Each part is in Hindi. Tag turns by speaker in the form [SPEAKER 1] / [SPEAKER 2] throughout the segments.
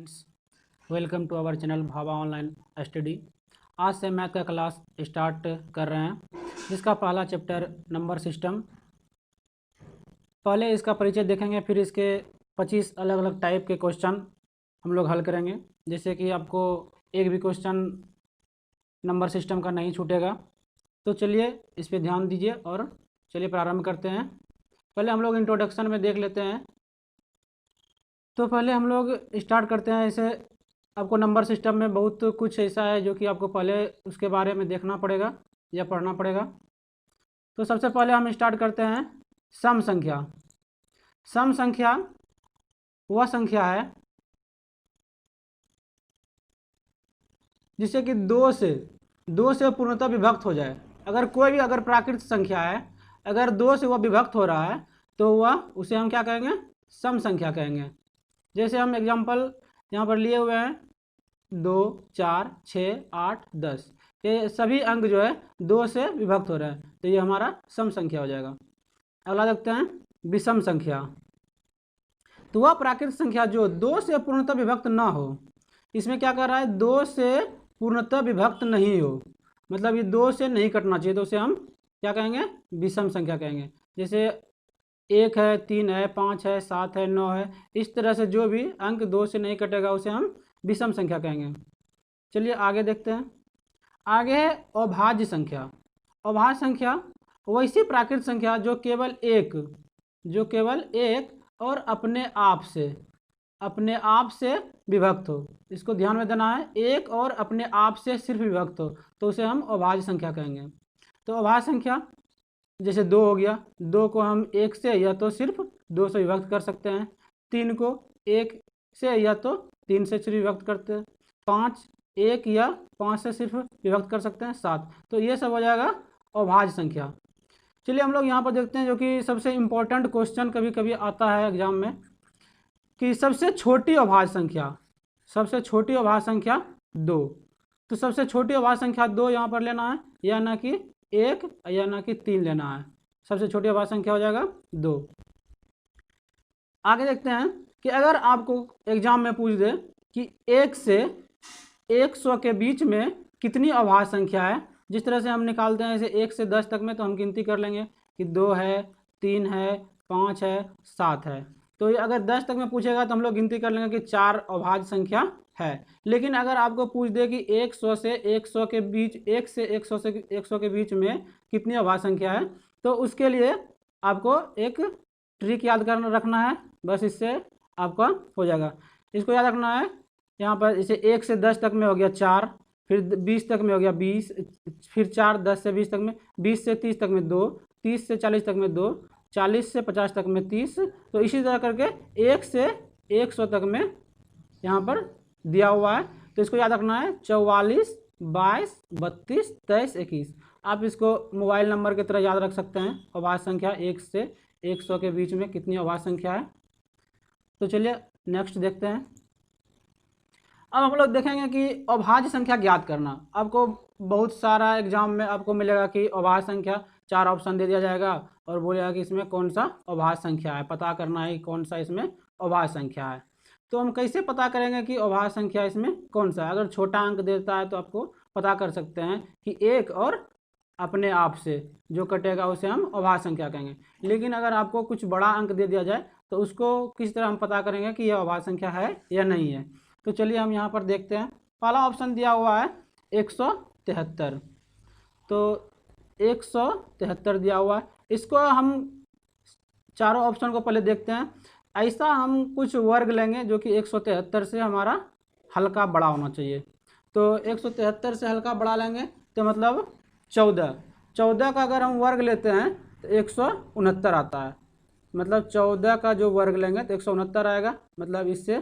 [SPEAKER 1] Friends, welcome to our channel Bhava online study. आज से मैथ का क्लास स्टार्ट कर रहे हैं, जिसका पहला चैप्टर नंबर सिस्टम। पहले इसका परिचय देखेंगे, फिर इसके 25 अलग अलग टाइप के क्वेश्चन हम लोग हल करेंगे, जैसे कि आपको एक भी क्वेश्चन नंबर सिस्टम का नहीं छूटेगा। तो चलिए इस पर ध्यान दीजिए और चलिए प्रारंभ करते हैं। पहले हम लोग इंट्रोडक्शन में देख लेते हैं। तो पहले हम लोग स्टार्ट करते हैं। ऐसे आपको नंबर सिस्टम में बहुत कुछ ऐसा है जो कि आपको पहले उसके बारे में देखना पड़ेगा या पढ़ना पड़ेगा। तो सबसे पहले हम स्टार्ट करते हैं सम संख्या। सम संख्या वह संख्या है जिसे कि दो से पूर्णतः विभक्त हो जाए। अगर कोई भी प्राकृत संख्या है, अगर दो से वह विभक्त हो रहा है तो वह उसे हम क्या कहेंगे? सम संख्या कहेंगे। जैसे हम एग्जाम्पल यहाँ पर लिए हुए हैं 2, 4, 6, 8, 10, ये सभी अंक जो है 2 से विभक्त हो रहे हैं, तो ये हमारा सम संख्या हो जाएगा। अगला देखते हैं विषम संख्या। तो वह प्राकृतिक संख्या जो 2 से पूर्णतः विभक्त ना हो। इसमें क्या कर रहा है? 2 से पूर्णतः विभक्त नहीं हो, मतलब ये 2 से नहीं कटना चाहिए, तो उसे हम क्या कहेंगे? विषम संख्या कहेंगे। जैसे 1 है, 3 है, 5 है, 7 है, 9 है, इस तरह से जो भी अंक 2 से नहीं कटेगा उसे हम विषम संख्या कहेंगे। चलिए आगे देखते हैं। आगे है अभाज्य संख्या। अभाज्य संख्या वैसी प्राकृतिक संख्या जो केवल एक और अपने आप से विभक्त हो। इसको ध्यान में देना है, एक और अपने आप से सिर्फ विभक्त हो, तो उसे हम अभाज्य संख्या कहेंगे। तो अभाज्य संख्या जैसे 2 हो गया, 2 को हम 1 से या तो सिर्फ 2 से विभक्त कर सकते हैं। 3 को 1 से या तो 3 से सिर्फ विभक्त करते हैं। 5 1 या 5 से सिर्फ विभक्त कर सकते हैं। 7, तो ये सब हो जाएगा अभाज्य संख्या। चलिए हम लोग यहाँ पर देखते हैं, जो कि सबसे इम्पोर्टेंट क्वेश्चन कभी कभी आता है एग्जाम में, कि सबसे छोटी अभाज्य संख्या 2। तो सबसे छोटी अभाज्य संख्या 2 यहाँ पर लेना है, या ना कि 1 या ना कि 3 लेना है। सबसे छोटी अभाज्य संख्या हो जाएगा 2। आगे देखते हैं कि अगर आपको एग्जाम में पूछ दे कि 1 से 100 के बीच में कितनी अभाज्य संख्या है, जिस तरह से हम निकालते हैं, जैसे 1 से 10 तक में, तो हम गिनती कर लेंगे कि 2 है, 3 है, 5 है, 7 है। तो ये अगर 10 तक में पूछेगा तो हम लोग गिनती कर लेंगे कि 4 अभाज्य संख्या है। लेकिन अगर आपको पूछ दे कि 100 से 100 के बीच 1 से 100 के बीच में कितनी अभाज्य संख्या है, तो उसके लिए आपको एक ट्रिक याद रखना है, बस इससे आपका हो जाएगा। इसको याद रखना है, यहाँ पर जैसे 1 से 10 तक में हो गया 4, फिर 20 तक में हो गया 20, फिर 4, 10 से 20 तक में, 20 से 30 तक में 2, 30 से 40 तक में 2, 40 से 50 तक में 30। तो इसी तरह करके 1 से 100 तक में यहाँ पर दिया हुआ है। तो इसको याद रखना है 44, 22, 32, 23, 21। आप इसको मोबाइल नंबर की तरह याद रख सकते हैं। अभाज्य संख्या 1 से 100 के बीच में कितनी अभाज्य संख्या है। तो चलिए नेक्स्ट देखते हैं। अब हम लोग देखेंगे कि अभाज्य संख्या ज्ञात करना। आपको बहुत सारा एग्जाम में आपको मिलेगा कि अभाज्य संख्या 4 ऑप्शन दे दिया जाएगा और बोलेगा कि इसमें कौन सा अभाज्य संख्या है, पता करना है कौन सा इसमें अभाज्य संख्या है। तो हम कैसे पता करेंगे कि अभाज्य संख्या इसमें कौन सा है? अगर छोटा अंक देता है तो आपको पता कर सकते हैं कि 1 और अपने आप से जो कटेगा उसे हम अभाज्य संख्या कहेंगे। लेकिन अगर आपको कुछ बड़ा अंक दे दिया जाए तो उसको किस तरह हम पता करेंगे कि यह अभाज्य संख्या है या नहीं है? तो चलिए हम यहाँ पर देखते हैं। पहला ऑप्शन दिया हुआ है 173। तो 173 दिया हुआ है। इसको हम चारों ऑप्शन को पहले देखते हैं। ऐसा हम कुछ वर्ग लेंगे जो कि 173 से हमारा हल्का बड़ा होना चाहिए। तो 173 से हल्का बड़ा लेंगे तो मतलब 14 का अगर हम वर्ग लेते हैं तो 169 आता है। मतलब 14 का जो वर्ग लेंगे तो 169 आएगा, मतलब इससे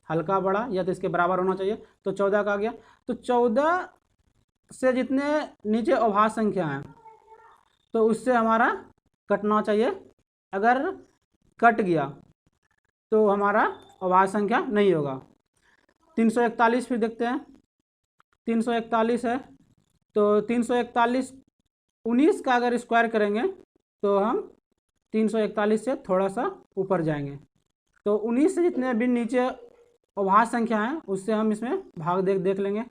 [SPEAKER 1] हल्का बड़ा या तो इसके बराबर होना चाहिए। तो 14 का आ गया। तो 14 से जितने नीचे अभाज्य संख्या हैं तो उससे हमारा कटना चाहिए। अगर कट गया तो हमारा अभाज्य संख्या नहीं होगा। 341 फिर देखते हैं। 341 है, तो 341 19 का अगर स्क्वायर करेंगे तो हम 341 से थोड़ा सा ऊपर जाएंगे। तो 19 से जितने भी नीचे अभाज्य संख्या है उससे हम इसमें भाग देख लेंगे।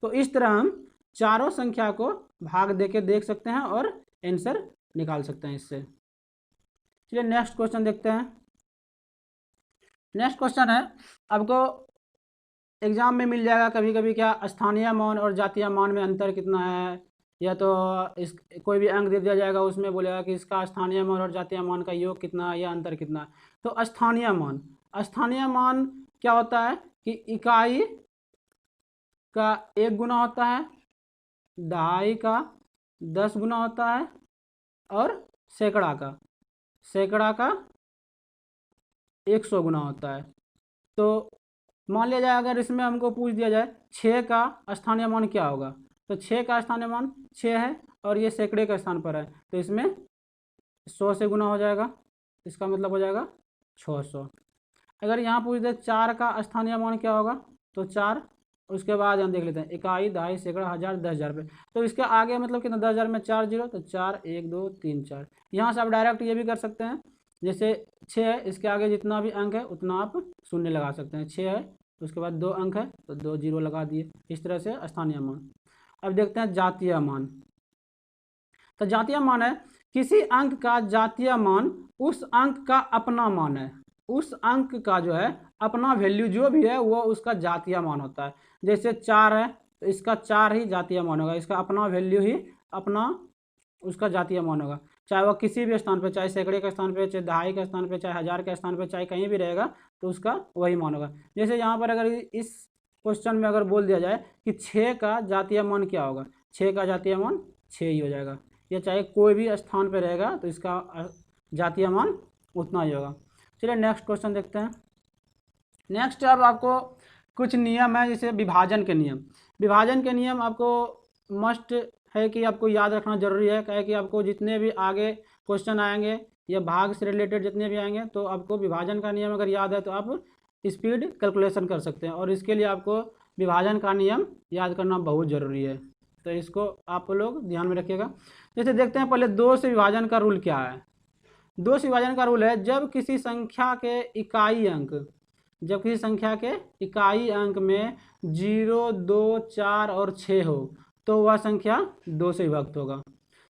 [SPEAKER 1] तो इस तरह हम चारों संख्या को भाग दे के देख सकते हैं और आंसर निकाल सकते हैं इससे। चलिए नेक्स्ट क्वेश्चन देखते हैं। नेक्स्ट क्वेश्चन है, आपको एग्जाम में मिल जाएगा कभी कभी, क्या स्थानीय मान और जातीय मान में अंतर कितना है, या तो इस कोई भी अंक दे दिया जाएगा उसमें बोलेगा कि इसका स्थानीय मान और जातीय मान का योग कितना है या अंतर कितना है। तो स्थानीय मान क्या होता है कि इकाई का 1 गुना होता है, दहाई का 10 गुना होता है और सैकड़ा का 100 गुना होता है। तो मान लिया जाए अगर इसमें हमको पूछ दिया जाए 6 का स्थानीय मान क्या होगा, तो 6 का स्थानीय मान 6 है और ये सैकड़े का स्थान पर है, तो इसमें 100 से गुना हो जाएगा, इसका मतलब हो जाएगा 600। अगर यहाँ पूछ दे 4 का स्थानीय मान क्या होगा, तो 4, उसके बाद हम देख लेते हैं इकाई, दहाई, सैकड़ा, हज़ार, 10,000 रुपये। तो इसके आगे मतलब कितना, 10,000 में 4 जीरो, तो 4 1 2 3 4। यहाँ से आप डायरेक्ट ये भी कर सकते हैं, जैसे 6 है इसके आगे जितना भी अंक है उतना आप शून्य लगा सकते हैं। 6 है तो उसके बाद 2 अंक है तो 2 जीरो लगा दिए। इस तरह से स्थानीय मान। अब देखते हैं जातीय मान। तो जातीय मान है किसी अंक का जातीय मान उस अंक का अपना मान है, उस अंक का जो है अपना वैल्यू जो भी है वो उसका जातीय मान होता है। जैसे 4 है तो इसका 4 ही जातीय मान होगा, इसका अपना वैल्यू ही अपना उसका जातीय मान होगा, चाहे वह किसी भी स्थान पे, चाहे सैकड़े के स्थान पे, चाहे दहाई के स्थान पे, चाहे हज़ार के स्थान पे, चाहे कहीं भी रहेगा तो उसका वही मान होगा। जैसे यहाँ पर अगर इस क्वेश्चन में अगर बोल दिया जाए कि 6 का जातीय मान क्या होगा, 6 का जातीय मान 6 ही हो जाएगा, या चाहे कोई भी स्थान पर रहेगा तो इसका जातीय मान उतना ही होगा। चलिए नेक्स्ट क्वेश्चन देखते हैं। नेक्स्ट अब आपको कुछ नियम है, जैसे विभाजन के नियम। विभाजन के नियम आपको मस्ट है कि आपको याद रखना जरूरी है, क्या है कि आपको जितने भी आगे क्वेश्चन आएंगे या भाग से रिलेटेड जितने भी आएंगे तो आपको विभाजन का नियम अगर याद है तो आप स्पीड कैलकुलेशन कर सकते हैं, और इसके लिए आपको विभाजन का नियम याद करना बहुत ज़रूरी है, तो इसको आप लोग ध्यान में रखिएगा। जैसे देखते हैं पहले 2 से विभाजन का रूल क्या है। 2 से विभाजन का रूल है जब किसी संख्या के इकाई अंक में 0, 2, 4 और 6 हो तो वह संख्या 2 से विभक्त होगा।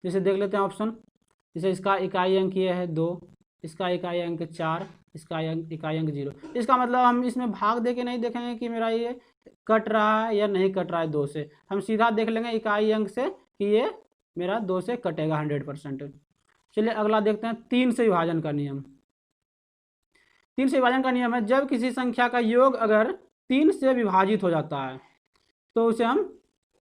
[SPEAKER 1] जैसे देख लेते हैं ऑप्शन, जैसे इसका इकाई अंक ये है 2, इसका इकाई अंक 4, इसका इकाई अंक 0। इसका मतलब हम इसमें भाग दे के नहीं देखेंगे कि मेरा ये कट रहा है या नहीं कट रहा है 2 से, हम सीधा देख लेंगे इकाई अंक से कि ये मेरा 2 से कटेगा 100%। चलिए अगला देखते हैं 3 से विभाजन का नियम। 3 से विभाजन का नियम है जब किसी संख्या का योग अगर 3 से विभाजित हो जाता है तो उसे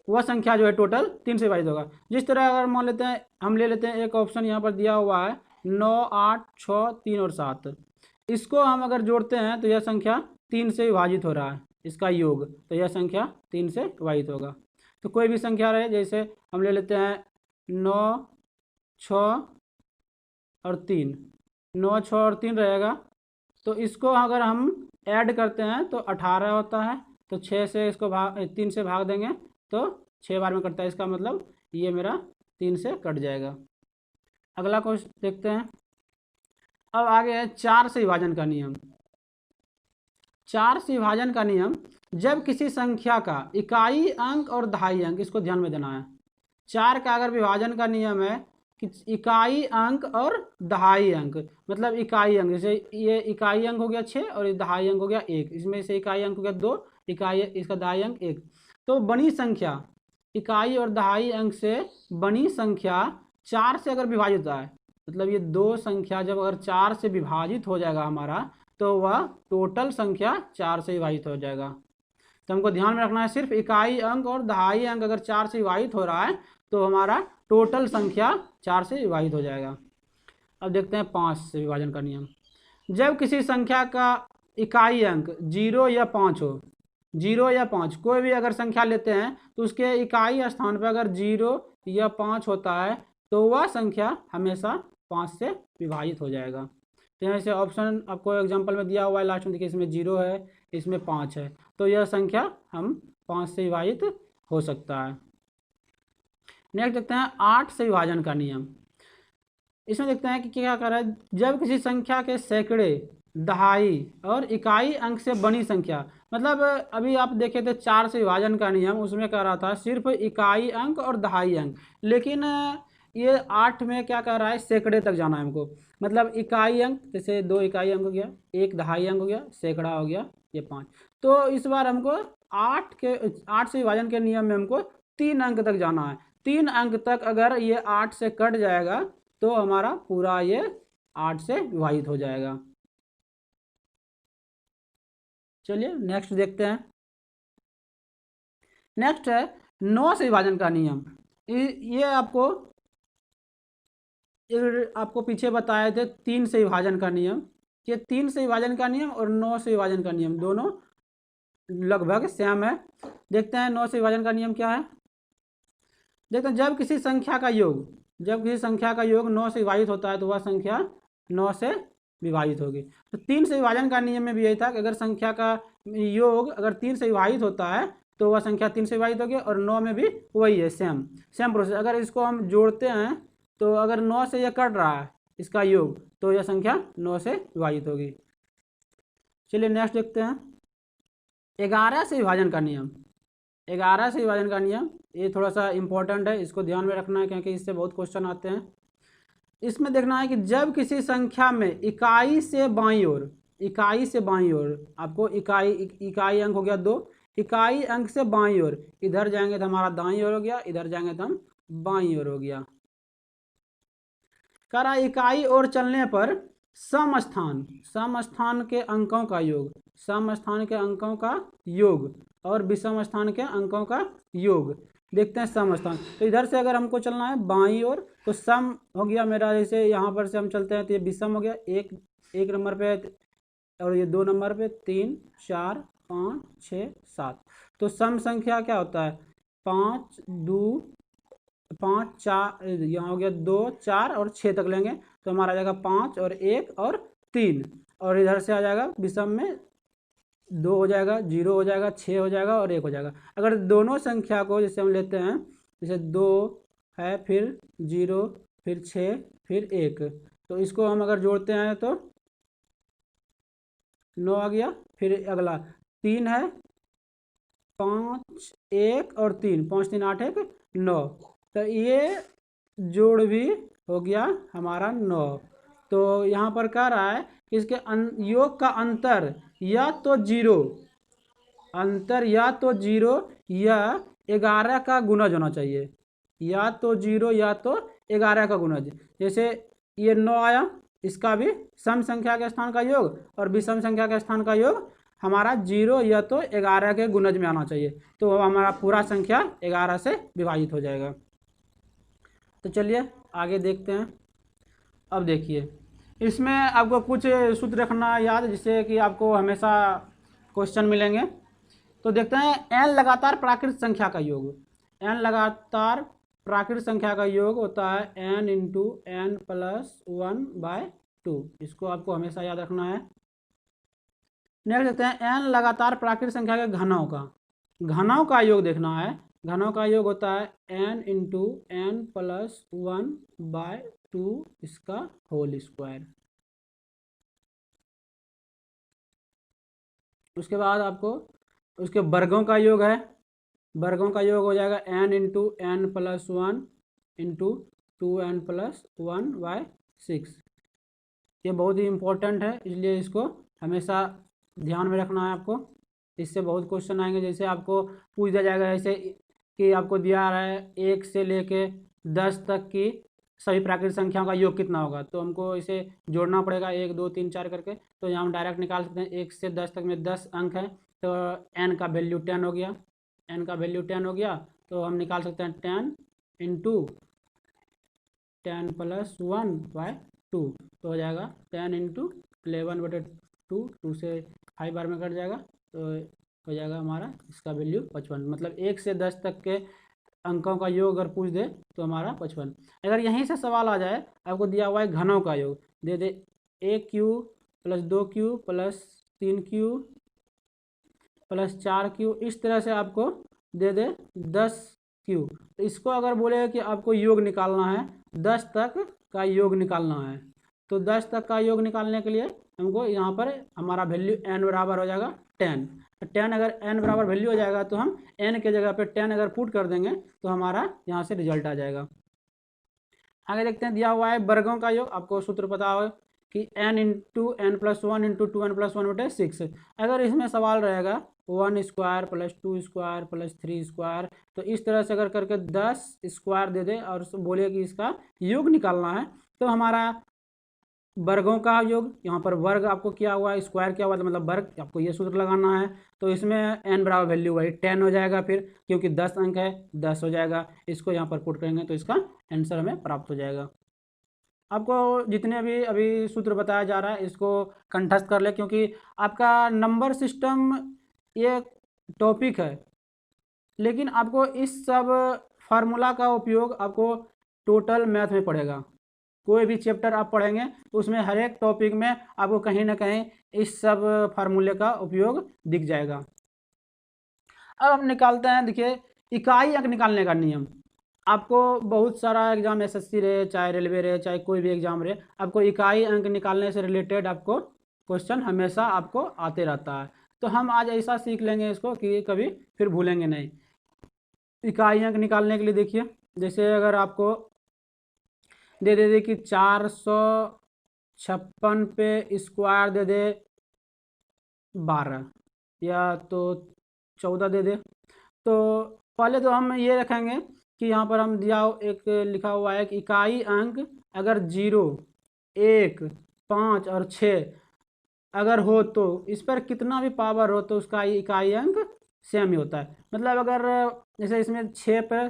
[SPEAKER 1] वह संख्या जो है टोटल 3 से विभाजित होगा। जिस तरह अगर मान लेते हैं, हम ले लेते हैं एक ऑप्शन यहाँ पर दिया हुआ है 9, 8, 6, 3 और 7, इसको हम अगर जोड़ते हैं तो यह संख्या 3 से विभाजित हो रहा है, इसका योग, तो यह संख्या 3 से विभाजित होगा। तो कोई भी संख्या रहे, जैसे हम ले लेते हैं 9, 6 और 3, 9, 6 और 3 रहेगा, तो इसको अगर हम ऐड करते हैं तो 18 होता है, तो 6 से इसको 3 से भाग देंगे तो 6 बार में कटता है, इसका मतलब ये मेरा 3 से कट जाएगा। अगला क्वेश्चन देखते हैं। अब आगे है 4 से विभाजन का नियम। 4 से विभाजन का नियम जब किसी संख्या का इकाई अंक और दहाई अंक, इसको ध्यान में देना है। 4 का अगर विभाजन का नियम है कि इकाई अंक और दहाई अंक, मतलब इकाई अंक, जैसे ये इकाई अंक हो गया 6 और ये दहाई अंक हो गया 1, इसमें से इकाई अंक हो गया 2, इकाई इसका दहाई अंक 1, तो बनी संख्या इकाई और दहाई अंक से बनी संख्या 4 से अगर विभाजित होता है, मतलब ये 2 संख्या जब अगर 4 से विभाजित हो जाएगा हमारा तो वह टोटल संख्या 4 से विभाजित हो जाएगा। तो हमको ध्यान में रखना है सिर्फ इकाई अंक और दहाई अंक अगर 4 से विभाजित हो रहा है तो हमारा टोटल संख्या 4 से विभाजित हो जाएगा। अब देखते हैं 5 से विभाजन का नियम। जब किसी संख्या का इकाई अंक 0 या 5 हो, 0 या 5 कोई भी अगर संख्या लेते हैं तो उसके इकाई स्थान पर अगर 0 या 5 होता है तो वह संख्या हमेशा 5 से विभाजित हो जाएगा। तो यहाँ से ऑप्शन आपको एग्जांपल में दिया हुआ है, लास्ट में देखिए इसमें 0 है, इसमें 5 है, तो यह संख्या हम 5 से विभाजित हो सकता है। नेक्स्ट देखते हैं 8 से विभाजन का नियम। इसमें देखते हैं कि क्या कर रहा है, जब किसी संख्या के सैकड़े दहाई और इकाई अंक से बनी संख्या, मतलब अभी आप देखे थे 4 से विभाजन का नियम, उसमें कह रहा था सिर्फ इकाई अंक और दहाई अंक, लेकिन ये 8 में क्या कह रहा है, सैकड़े तक जाना है हमको। मतलब इकाई अंक जैसे 2 इकाई अंक हो गया, 1 दहाई अंक हो गया, सैकड़ा हो गया, ये 5। तो इस बार हमको 8 से विभाजन के नियम में हमको 3 अंक तक जाना है। 3 अंक तक अगर ये 8 से कट जाएगा तो हमारा पूरा ये 8 से विभाजित हो जाएगा। चलिए नेक्स्ट देखते हैं। नेक्स्ट है 9 से विभाजन का नियम। ये आपको पीछे बताए थे 3 से विभाजन का नियम। ये 3 से विभाजन का नियम और 9 से विभाजन का नियम दोनों लगभग सेम है। देखते हैं 9 से विभाजन का नियम क्या है। देखते हैं जब किसी संख्या का योग 9 से विभाजित होता है तो वह संख्या 9 से विभाजित होगी। तो 3 से विभाजन का नियम में भी यही था कि अगर संख्या का योग अगर 3 से विभाजित होता है तो वह संख्या 3 से विभाजित होगी, और 9 में भी वही है, सेम प्रोसेस। अगर इसको हम जोड़ते हैं तो अगर 9 से यह कट रहा है इसका योग, तो यह संख्या 9 से विभाजित होगी। चलिए नेक्स्ट देखते हैं 11 से विभाजन का नियम। 11 से विभाजन का नियम ये थोड़ा सा इम्पोर्टेंट है, इसको ध्यान में रखना है क्योंकि इससे बहुत क्वेश्चन आते हैं। इसमें देखना है कि जब किसी संख्या में इकाई से बाईं ओर आपको इकाई अंक हो गया 2, इकाई अंक से बाईं ओर, इधर जाएंगे तो हमारा दाईं ओर हो गया, इधर जाएंगे तो हम बाईं ओर हो गया। कह रहा इकाई ओर चलने पर सम स्थान के अंकों का योग और विषम स्थान के अंकों का योग। देखते हैं सम स्थान, तो इधर से अगर हमको चलना है बाईं ओर तो सम हो गया मेरा, जैसे यहाँ पर से हम चलते हैं तो ये विषम हो गया, एक नंबर पे और ये 2 नंबर पे 3 4 5 6 7। तो सम संख्या क्या होता है 5 2 5 4, यहाँ हो गया 2 4 और 6 तक लेंगे तो हमारा आ जाएगा 5 और 1 और 3, और इधर से आ जाएगा विषम में 2 हो जाएगा, 0 हो जाएगा, 6 हो जाएगा और 1 हो जाएगा। अगर दोनों संख्या को जैसे हम लेते हैं, जैसे 2 है फिर 0 फिर 6 फिर 1, तो इसको हम अगर जोड़ते हैं तो 9 आ गया। फिर अगला 3 है 5 1 और 3, 5 3 8 1 9, तो ये जोड़ भी हो गया हमारा 9। तो यहाँ पर कह रहा है कि इसके योग का अंतर या तो 0 या 11 का गुणज होना चाहिए, या तो 0 या तो 11 का गुणज। जैसे ये 9 आया, इसका भी सम संख्या के स्थान का योग और विषम संख्या के स्थान का योग हमारा 0 या तो 11 के गुणज में आना चाहिए, तो हमारा पूरा संख्या 11 से विभाजित हो जाएगा। तो चलिए आगे देखते हैं। अब देखिए इसमें आपको कुछ सूत्र रखना याद, जिससे कि आपको हमेशा क्वेश्चन मिलेंगे। तो देखते हैं n लगातार प्राकृत संख्या का योग। n लगातार प्राकृत संख्या का योग होता है n इंटू n प्लस 1/2, इसको आपको हमेशा याद रखना है। नेक्स्ट देखते हैं n लगातार प्राकृत संख्या के घनों का योग देखना है। घनों का योग होता है n इंटू n प्लस 1/2 इसका होल स्क्वायर। उसके बाद आपको उसके वर्गों का योग है, वर्गों का योग हो जाएगा n into n plus 1 into 2n plus 1/6। ये बहुत ही इम्पोर्टेंट है, इसलिए इसको हमेशा ध्यान में रखना है आपको। इससे बहुत क्वेश्चन आएंगे, जैसे आपको पूछ दिया जाएगा ऐसे कि आपको दिया रहा है 1 से लेके 10 तक की सभी प्राकृतिक संख्याओं का योग कितना होगा, तो हमको इसे जोड़ना पड़ेगा 1 2 3 4 करके। तो यहाँ हम डायरेक्ट निकाल सकते हैं 1 से 10 तक में 10 अंक है, तो n का वैल्यू 10 हो गया, n का वैल्यू 10 हो गया, तो हम निकाल सकते हैं 10 इंटू 10 प्लस 1/2, तो हो जाएगा 10 इंटू 11/2, 2 से 5 बार में कट जाएगा, तो हो जाएगा हमारा इसका वैल्यू 55। मतलब 1 से 10 तक के अंकों का योग अगर पूछ दे तो हमारा 55। अगर यहीं से सवाल आ जाए, आपको दिया हुआ है घनों का योग, दे दे 1 cube plus 2 cube plus 3 cube plus 4 cube, इस तरह से आपको दे दे 10 क्यूब। तो इसको अगर बोले कि आपको योग निकालना है 10 तक का योग निकालना है, तो 10 तक का योग निकालने के लिए हमको यहाँ पर हमारा वैल्यू n बराबर हो जाएगा 10। तो 10 अगर n बराबर वैल्यू हो जाएगा तो हम n के जगह पे 10 अगर पुट कर देंगे तो हमारा यहाँ से रिजल्ट आ जाएगा। आगे देखते हैं, दिया हुआ है वर्गों का योग। आपको सूत्र पता हो कि n into n plus one into two n plus one बटे 6। अगर इसमें सवाल रहेगा 1 square plus 2 square plus 3 square, तो इस तरह से अगर करके 10 स्क्वायर दे दे और बोले कि इसका योग निकालना है, तो हमारा वर्गों का योग, यहाँ पर वर्ग आपको किया हुआ है, स्क्वायर किया हुआ है, मतलब वर्ग, आपको ये सूत्र लगाना है। तो इसमें n बराबर वैल्यू वही 10 हो जाएगा, फिर क्योंकि 10 अंक है 10 हो जाएगा। इसको यहाँ पर पुट करेंगे तो इसका आंसर हमें प्राप्त हो जाएगा। आपको जितने भी अभी सूत्र बताया जा रहा है इसको कंठस्थ कर ले, क्योंकि आपका नंबर सिस्टम ये टॉपिक है, लेकिन आपको इस सब फार्मूला का उपयोग आपको टोटल मैथ में पड़ेगा। कोई भी चैप्टर आप पढ़ेंगे तो उसमें हर एक टॉपिक में आपको कहीं ना कहीं इस सब फार्मूले का उपयोग दिख जाएगा। अब हम निकालते हैं, देखिए इकाई अंक निकालने का नियम। आपको बहुत सारा एग्जाम एसएससी रहे, चाहे रेलवे रहे, चाहे कोई भी एग्जाम रहे, आपको इकाई अंक निकालने से रिलेटेड आपको क्वेश्चन हमेशा आपको आते रहता है। तो हम आज ऐसा सीख लेंगे इसको कि कभी फिर भूलेंगे नहीं। इकाई अंक निकालने के लिए देखिए, जैसे अगर आपको दे दे कि 456 पे स्क्वायर दे दे 12 या तो 14 दे दे, तो पहले तो हम ये रखेंगे कि यहाँ पर हम दिया एक लिखा हुआ है कि इकाई अंक अगर 0, 1, 5 और 6 अगर हो तो इस पर कितना भी पावर हो तो उसका इकाई अंक सेम ही होता है। मतलब अगर जैसे इसमें 6 पर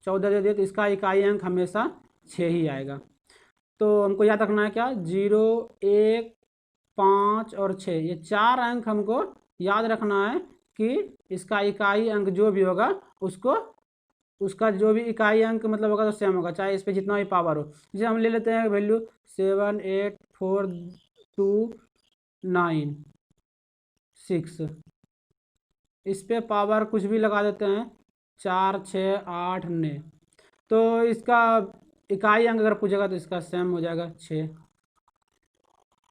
[SPEAKER 1] 14 दे दिए तो इसका इकाई अंक हमेशा 6 ही आएगा। तो हमको याद रखना है क्या, 0, 1, 5 और 6, ये 4 अंक हमको याद रखना है कि इसका इकाई अंक जो भी होगा उसको उसका जो भी इकाई अंक मतलब होगा तो सेम होगा, चाहे इस पर जितना भी पावर हो। जैसे हम ले लेते हैं वैल्यू 7, 8, 4, 2, 9, 6, इस पे पावर कुछ भी लगा देते हैं, 4, 6, 8, 9, तो इसका इकाई अंक अगर पूछेगा तो इसका सेम हो जाएगा 6।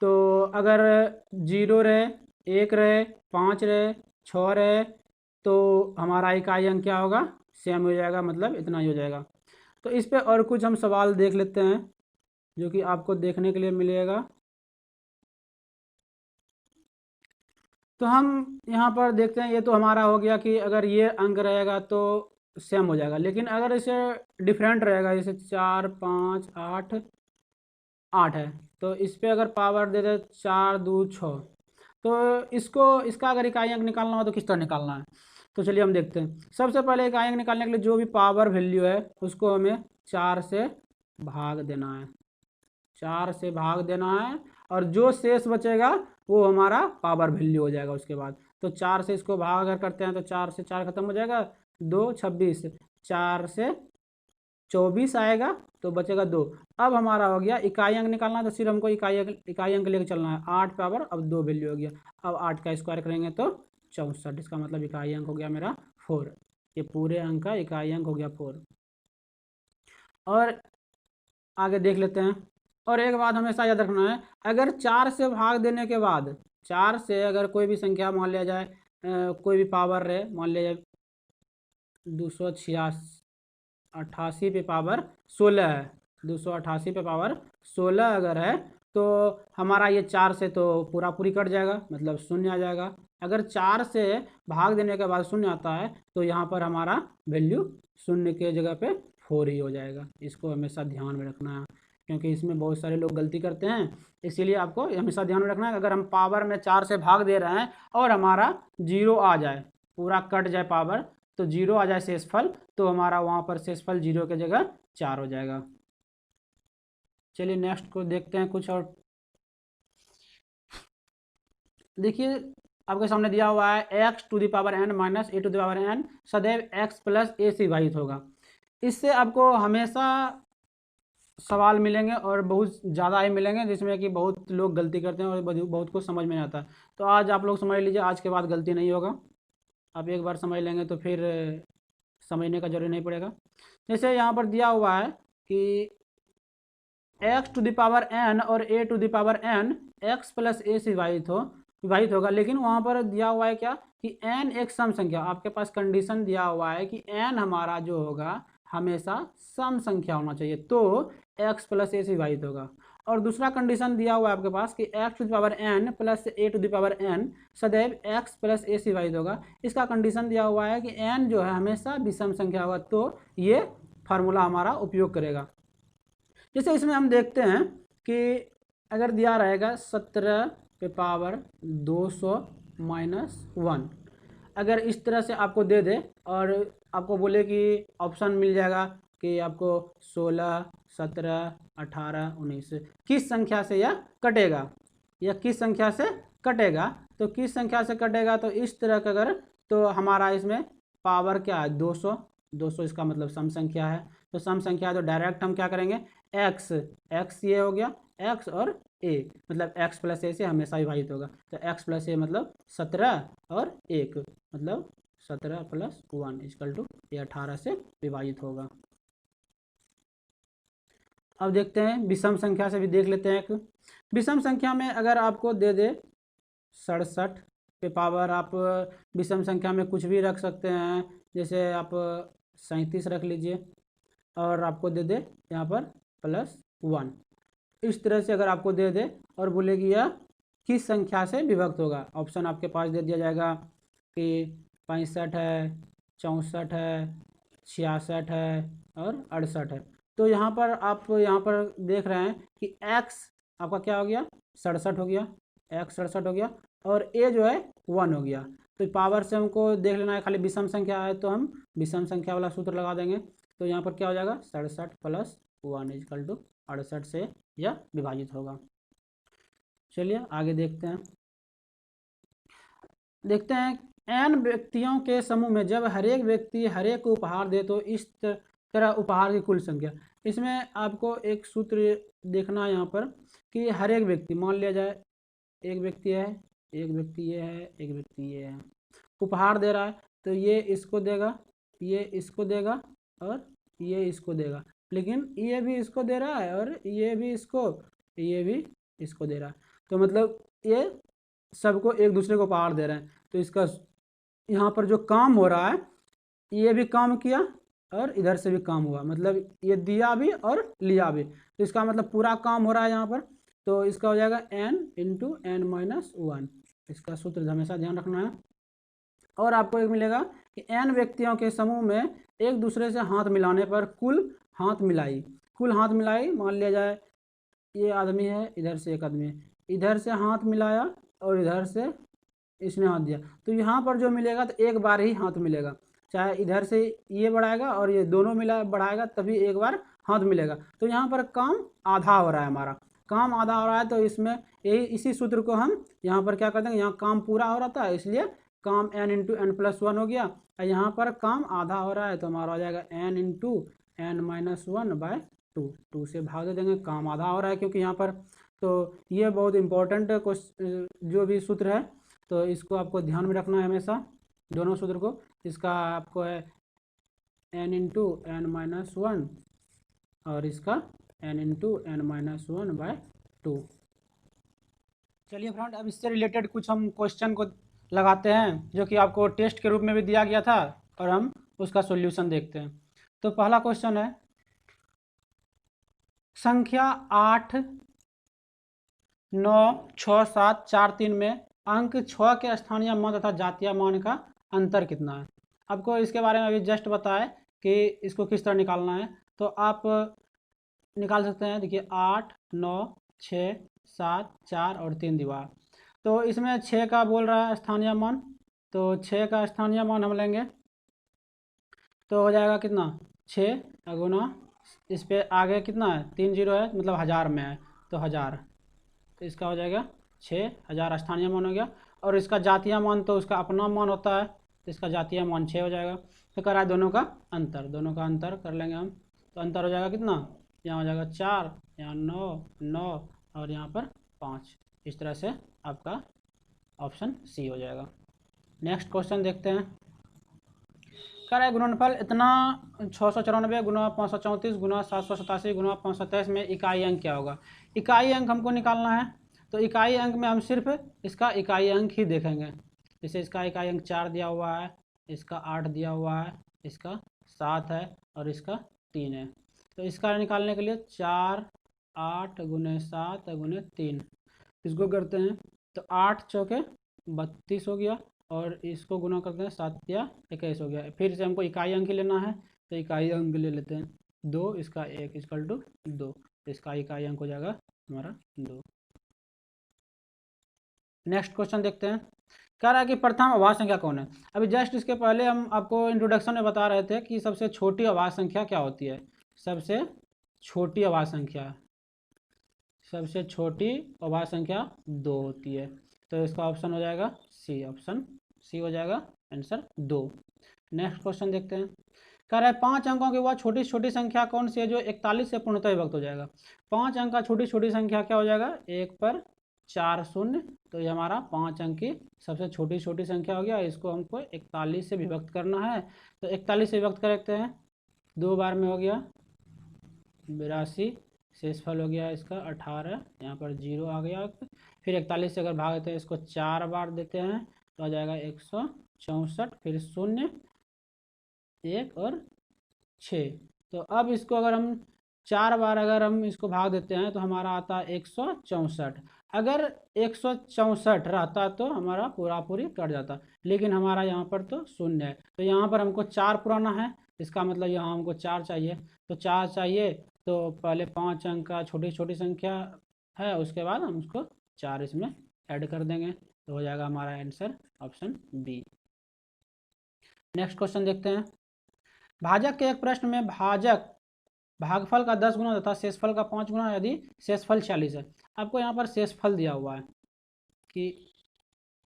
[SPEAKER 1] तो अगर 0 रहे, 1 रहे, 5 रहे, 6 रहे, तो हमारा इकाई अंक क्या होगा, सेम हो जाएगा, मतलब इतना ही हो जाएगा। तो इस पे और कुछ हम सवाल देख लेते हैं जो कि आपको देखने के लिए मिलेगा। तो हम यहाँ पर देखते हैं, ये तो हमारा हो गया कि अगर ये अंक रहेगा तो सेम हो जाएगा, लेकिन अगर इसे डिफरेंट रहेगा, जैसे 4, 5, 8, 8 है, तो इस पर अगर पावर दे दे 4, 2, 6, तो इसका अगर इकाई अंक निकालना हो तो किस तरह निकालना है। तो चलिए हम देखते हैं। सबसे पहले इकाई अंक निकालने के लिए जो भी पावर वैल्यू है उसको हमें 4 से भाग देना है, 4 से भाग देना है, और जो शेष बचेगा वो हमारा पावर वैल्यू हो जाएगा उसके बाद। तो 4 से इसको भाग अगर करते हैं तो 4 से 4 खत्म हो जाएगा, 2, 26, 4 से 24 आएगा तो बचेगा 2। अब हमारा हो गया इकाई अंक निकालना, तो सिर्फ हमको इकाई अंक लेकर चलना है। 8 पावर अब 2 वैल्यू हो गया। अब 8 का स्क्वायर करेंगे तो 64, इसका मतलब इकाई अंक हो गया मेरा 4। ये पूरे अंक का इकाई अंक हो गया 4। और आगे देख लेते हैं। और एक बात हमेशा याद रखना है, अगर 4 से भाग देने के बाद, 4 से अगर कोई भी संख्या मान लिया जाए, कोई भी पावर रहे, मान लिया जाए 288 पे पावर 16 है, 288 पे पावर 16 अगर है, तो हमारा ये 4 से तो पूरा पूरी कट जाएगा, मतलब शून्य आ जाएगा। अगर 4 से भाग देने के बाद शून्य आता है तो यहाँ पर हमारा वैल्यू शून्य के जगह पे 4 ही हो जाएगा। इसको हमेशा ध्यान में रखना है, क्योंकि इसमें बहुत सारे लोग गलती करते हैं, इसीलिए आपको हमेशा ध्यान में रखना है। अगर हम पावर में 4 से भाग दे रहे हैं और हमारा 0 आ जाए, पूरा कट जाए पावर, तो 0 आ जाए शेषफल, तो हमारा वहाँ पर शेषफल 0 की जगह 4 हो जाएगा। चलिए नेक्स्ट को देखते हैं कुछ और। देखिए आपके सामने दिया हुआ है x to the power n minus a to the power n सदैव x प्लस a से विभाजित होगा। इससे आपको हमेशा सवाल मिलेंगे और बहुत ज़्यादा ही मिलेंगे, जिसमें कि बहुत लोग गलती करते हैं और बहुत कुछ समझ में नहीं आता। तो आज आप लोग समझ लीजिए, आज के बाद गलती नहीं होगा। आप एक बार समझ लेंगे तो फिर समझने का जरूरी नहीं पड़ेगा। जैसे यहाँ पर दिया हुआ है कि x to the power N और A to the power N X plus ए से विभाजित होगा, लेकिन वहाँ पर दिया हुआ है क्या कि एन एक सम संख्या, आपके पास कंडीशन दिया हुआ है कि एन हमारा जो होगा हमेशा सम संख्या होना चाहिए, तो एक्स प्लस ए से विभाजित होगा। और दूसरा कंडीशन दिया हुआ है आपके पास कि x to the power n plus a to the power n सदैव एक्स प्लस ए से विभाजित होगा। इसका कंडीशन दिया हुआ है कि एन जो है हमेशा विषम संख्या होगा, तो ये फार्मूला हमारा उपयोग करेगा। जैसे इसमें हम देखते हैं कि अगर दिया रहेगा 17 पे पावर 200 माइनस 1, अगर इस तरह से आपको दे दे और आपको बोले कि ऑप्शन मिल जाएगा कि आपको 16, 17, 18, 19 किस संख्या से यह कटेगा, यह किस संख्या से कटेगा, तो किस संख्या से कटेगा, तो इस तरह का अगर, तो हमारा इसमें पावर क्या है 200 इसका मतलब सम संख्या है, तो सम संख्या है तो डायरेक्ट हम क्या करेंगे एक्स ये हो गया एक्स और ए, मतलब एक्स प्लस ए से हमेशा विभाजित होगा, तो एक्स प्लस ए मतलब 17 और 1 मतलब 17 प्लस 1 इक्वल टू ये 18 से विभाजित होगा। अब देखते हैं विषम संख्या से भी देख लेते हैं। एक विषम संख्या में अगर आपको दे दे 67 पे पावर, आप विषम संख्या में कुछ भी रख सकते हैं, जैसे आप 37 रख लीजिए और आपको दे दे यहाँ पर प्लस 1, इस तरह से अगर आपको दे दे और बोले कि यह किस संख्या से विभक्त होगा, ऑप्शन आपके पास दे दिया जाएगा कि 65 है, 64 है, 66 है और 68 है। तो यहाँ पर आप यहाँ पर देख रहे हैं कि x आपका क्या हो गया 67 हो गया, x 67 हो गया और a जो है 1 हो गया। तो पावर से हमको देख लेना है, खाली विषम संख्या है तो हम विषम संख्या वाला सूत्र लगा देंगे, तो यहाँ पर क्या हो जाएगा 67 प्लस 1 इक्वल टू 68 से यह विभाजित होगा। चलिए आगे देखते हैं n व्यक्तियों के समूह में जब हर एक व्यक्ति हर एक को उपहार दे तो इस तरह उपहार की कुल संख्या। इसमें आपको एक सूत्र देखना है यहाँ पर कि हर एक व्यक्ति, मान लिया जाए एक व्यक्ति है, एक व्यक्ति ये है, एक व्यक्ति ये है, उपहार दे रहा है, तो ये इसको देगा, ये इसको देगा और ये इसको देगा, लेकिन ये भी इसको दे रहा है और ये भी इसको दे रहा है, तो मतलब ये सबको एक दूसरे को उपहार दे रहे हैं। तो इसका यहाँ पर जो काम हो रहा है, ये भी काम किया और इधर से भी काम हुआ, मतलब ये दिया भी और लिया भी, तो इसका मतलब पूरा काम हो रहा है यहाँ पर। तो इसका हो जाएगा n इंटू एन माइनस 1, इसका सूत्र हमेशा ध्यान रखना है। और आपको एक मिलेगा कि n व्यक्तियों के समूह में एक दूसरे से हाथ मिलाने पर कुल हाथ मिलाई, मान लिया जाए ये आदमी है, इधर से एक आदमी है, इधर से हाथ मिलाया और इधर से इसने हाथ दिया, तो यहाँ पर जो मिलेगा तो एक बार ही हाथ मिलेगा, चाहे इधर से ये बढ़ाएगा और ये दोनों बढ़ाएगा तभी एक बार हाथ मिलेगा। तो यहाँ पर काम आधा हो रहा है, हमारा काम आधा हो रहा है, तो इसमें यही इसी सूत्र को हम यहाँ पर क्या कर देंगे, यहाँ काम पूरा हो रहा था इसलिए काम n इंटू एन प्लस 1 हो गया, और यहाँ पर काम आधा हो रहा है तो हमारा हो जाएगा n into n minus 1 by 2 से भाग दे देंगे, काम आधा हो रहा है क्योंकि यहाँ पर। तो ये बहुत इंपॉर्टेंट जो भी सूत्र है, तो इसको आपको ध्यान में रखना है हमेशा, दोनों सूत्र को। इसका आपको है n इंटू एन माइनस 1 और इसका n into n minus 1 by 2। चलिए फ्रेंड, अब इससे रिलेटेड कुछ हम क्वेश्चन को लगाते हैं जो कि आपको टेस्ट के रूप में भी दिया गया था, और हम उसका सॉल्यूशन देखते हैं। तो पहला क्वेश्चन है, संख्या 8, 9, 6, 7, 4, 3 में अंक 6 के स्थानीय मान तथा जातीय मान का अंतर कितना है। आपको इसके बारे में अभी जस्ट बताया कि इसको किस तरह निकालना है, तो आप निकाल सकते हैं। देखिए 8, 9, 6, 7, 4 और 3 दीवार, तो इसमें 6 का बोल रहा है स्थानीय मान, तो 6 का स्थानीय मान हम लेंगे तो हो जाएगा कितना 6 गुना, इस पे आगे कितना है 3 जीरो है, मतलब 1000 में है तो 1000, तो इसका हो जाएगा 6000 स्थानीय मान हो गया। और इसका जातीय मान तो उसका अपना मान होता है, तो इसका जातीय मान 6 हो जाएगा। तो करा है दोनों का अंतर कर लेंगे हम, तो अंतर हो जाएगा कितना, यहाँ हो जाएगा 4, यहाँ 9 और यहाँ पर 5, इस तरह से आपका ऑप्शन सी हो जाएगा। नेक्स्ट क्वेश्चन देखते हैं। कह रहा है गुणनफल इतना 694 गुना 534 गुना 787 गुना 523 में इकाई अंक क्या होगा। इकाई अंक हमको निकालना है, तो इकाई अंक में हम सिर्फ इसका इकाई अंक ही देखेंगे। जैसे इसका इकाई अंक 4 दिया हुआ है, इसका 8 दिया हुआ है, इसका 7 है और इसका 3 है। तो इसका निकालने के लिए 4 8 गुने 7 गुने 3 इसको करते हैं, तो 8 चौके 32 हो गया और इसको गुना करते हैं 7 या 21 हो गया। फिर से हमको इकाई अंक लेना है, तो इकाई अंक ले लेते हैं 2, इसका 1 इक्वल टू 2, इसका इकाई अंक हो जाएगा हमारा 2। नेक्स्ट क्वेश्चन देखते हैं। कह रहा है कि प्रथम अभाज्य संख्या कौन है। अभी जस्ट इसके पहले हम आपको इंट्रोडक्शन में बता रहे थे कि सबसे छोटी अभाज्य संख्या क्या होती है। सबसे छोटी अभाज्य संख्या, सबसे छोटी अभाज्य संख्या 2 होती है, तो इसका ऑप्शन हो जाएगा सी, ऑप्शन सी हो जाएगा आंसर 2। नेक्स्ट क्वेश्चन देखते हैं। कह रहा है 5 अंकों की वह छोटी छोटी संख्या कौन सी है जो 41 से पूर्णतः विभक्त हो जाएगा। 5 अंक का छोटी छोटी संख्या क्या हो जाएगा, 1 पर 4 शून्य, तो ये हमारा 5 अंक की सबसे छोटी छोटी संख्या हो गया। इसको हमको 41 से विभक्त करना है, तो 41 से विभक्त करते हैं, 2 बार में हो गया 82, शेषफल हो गया इसका 18, यहाँ पर 0 आ गया। फिर 41 से अगर भाग देते हैं, इसको 4 बार देते हैं तो आ जाएगा 164, फिर 0 1 और 6। तो अब इसको अगर हम 4 बार अगर हम इसको भाग देते हैं तो हमारा आता है 164। अगर 164 रहता तो हमारा पूरा पूरी कट जाता, लेकिन हमारा यहाँ पर तो 0 है, तो यहाँ पर हमको 4 पुराना है, इसका मतलब यहाँ हमको 4 चाहिए। तो 4 चाहिए तो पहले 5 अंक का छोटी छोटी संख्या है, उसके बाद हम उसको 4 इसमें ऐड कर देंगे, तो हो जाएगा हमारा answer option B. Next question देखते हैं। भाजक के एक प्रश्न में भाजक भागफल का 10 गुना तथा शेषफल का 5 गुना यदि शेषफल 46 है। आपको यहाँ पर शेषफल दिया हुआ है कि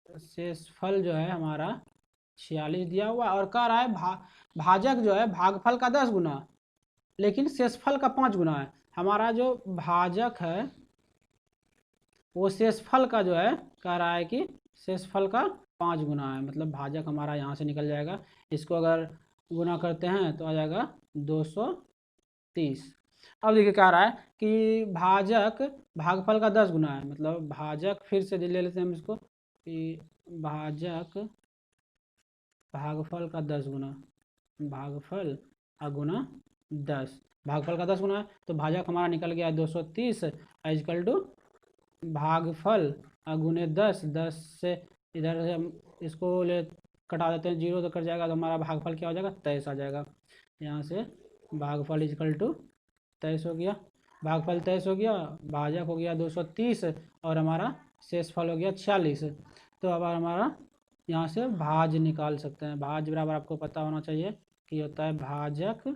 [SPEAKER 1] शेषफल जो है हमारा 46 दिया हुआ है और कह रहा है भाजक जो है भागफल का 10 गुना लेकिन शेषफल का 5 गुना है। हमारा जो भाजक है वो शेषफल का जो है कह रहा है कि शेषफल का 5 गुना है, मतलब भाजक हमारा यहाँ से निकल जाएगा। इसको अगर गुना करते हैं तो आ जाएगा 230। अब देखिए कह रहा है कि भाजक भागफल का 10 गुना है, मतलब भाजक फिर से ले लेते हैं हम इसको कि भाजक भागफल का 10 गुना, भागफल गुना 10, भागफल का 10 गुना है, तो भाजक हमारा निकल गया 230 इक्वल टू भागफल गुने 10। 10 से इधर से हम इसको ले कटा देते हैं, 0 तो कट जाएगा, तो हमारा भागफल क्या हो जाएगा 23 आ जाएगा। यहाँ से भागफल इक्वल टू 23 हो गया, भागफल 23 हो गया, भाजक हो गया 230 और हमारा शेषफल हो गया 46। तो अब हमारा यहाँ से भाज निकाल सकते हैं। भाज बराबर आपको पता होना चाहिए कि होता है भाजक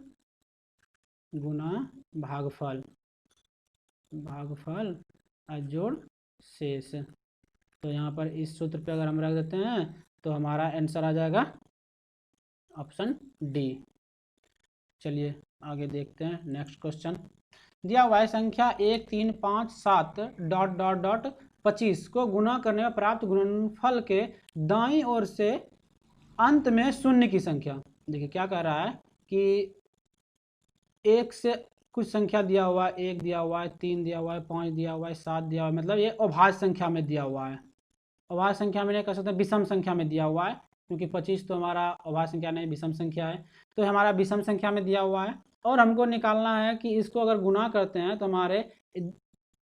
[SPEAKER 1] गुना भागफल, भागफल जोड़ शेष। तो यहाँ पर इस सूत्र पे अगर हम रख देते हैं तो हमारा आंसर आ जाएगा ऑप्शन डी। चलिए आगे देखते हैं। नेक्स्ट क्वेश्चन दिया हुआ है संख्या 1 3 5 7 डॉट डॉट डॉट 25 को गुना करने में प्राप्त गुणनफल के दाईं ओर से अंत में शून्य की संख्या। देखिए क्या कह रहा है कि 1 से कुछ संख्या दिया हुआ है, 1 दिया हुआ है, 3 दिया हुआ है, 5 दिया हुआ है, 7 दिया हुआ है, मतलब ये अभाज्य संख्या में दिया हुआ है। अभाज्य संख्या में नहीं कह सकते, विषम संख्या में दिया हुआ है, क्योंकि 25 तो हमारा अभाज्य संख्या नहीं विषम संख्या है, तो हमारा विषम संख्या में दिया हुआ है। और हमको निकालना है कि इसको अगर गुना करते हैं तो हमारे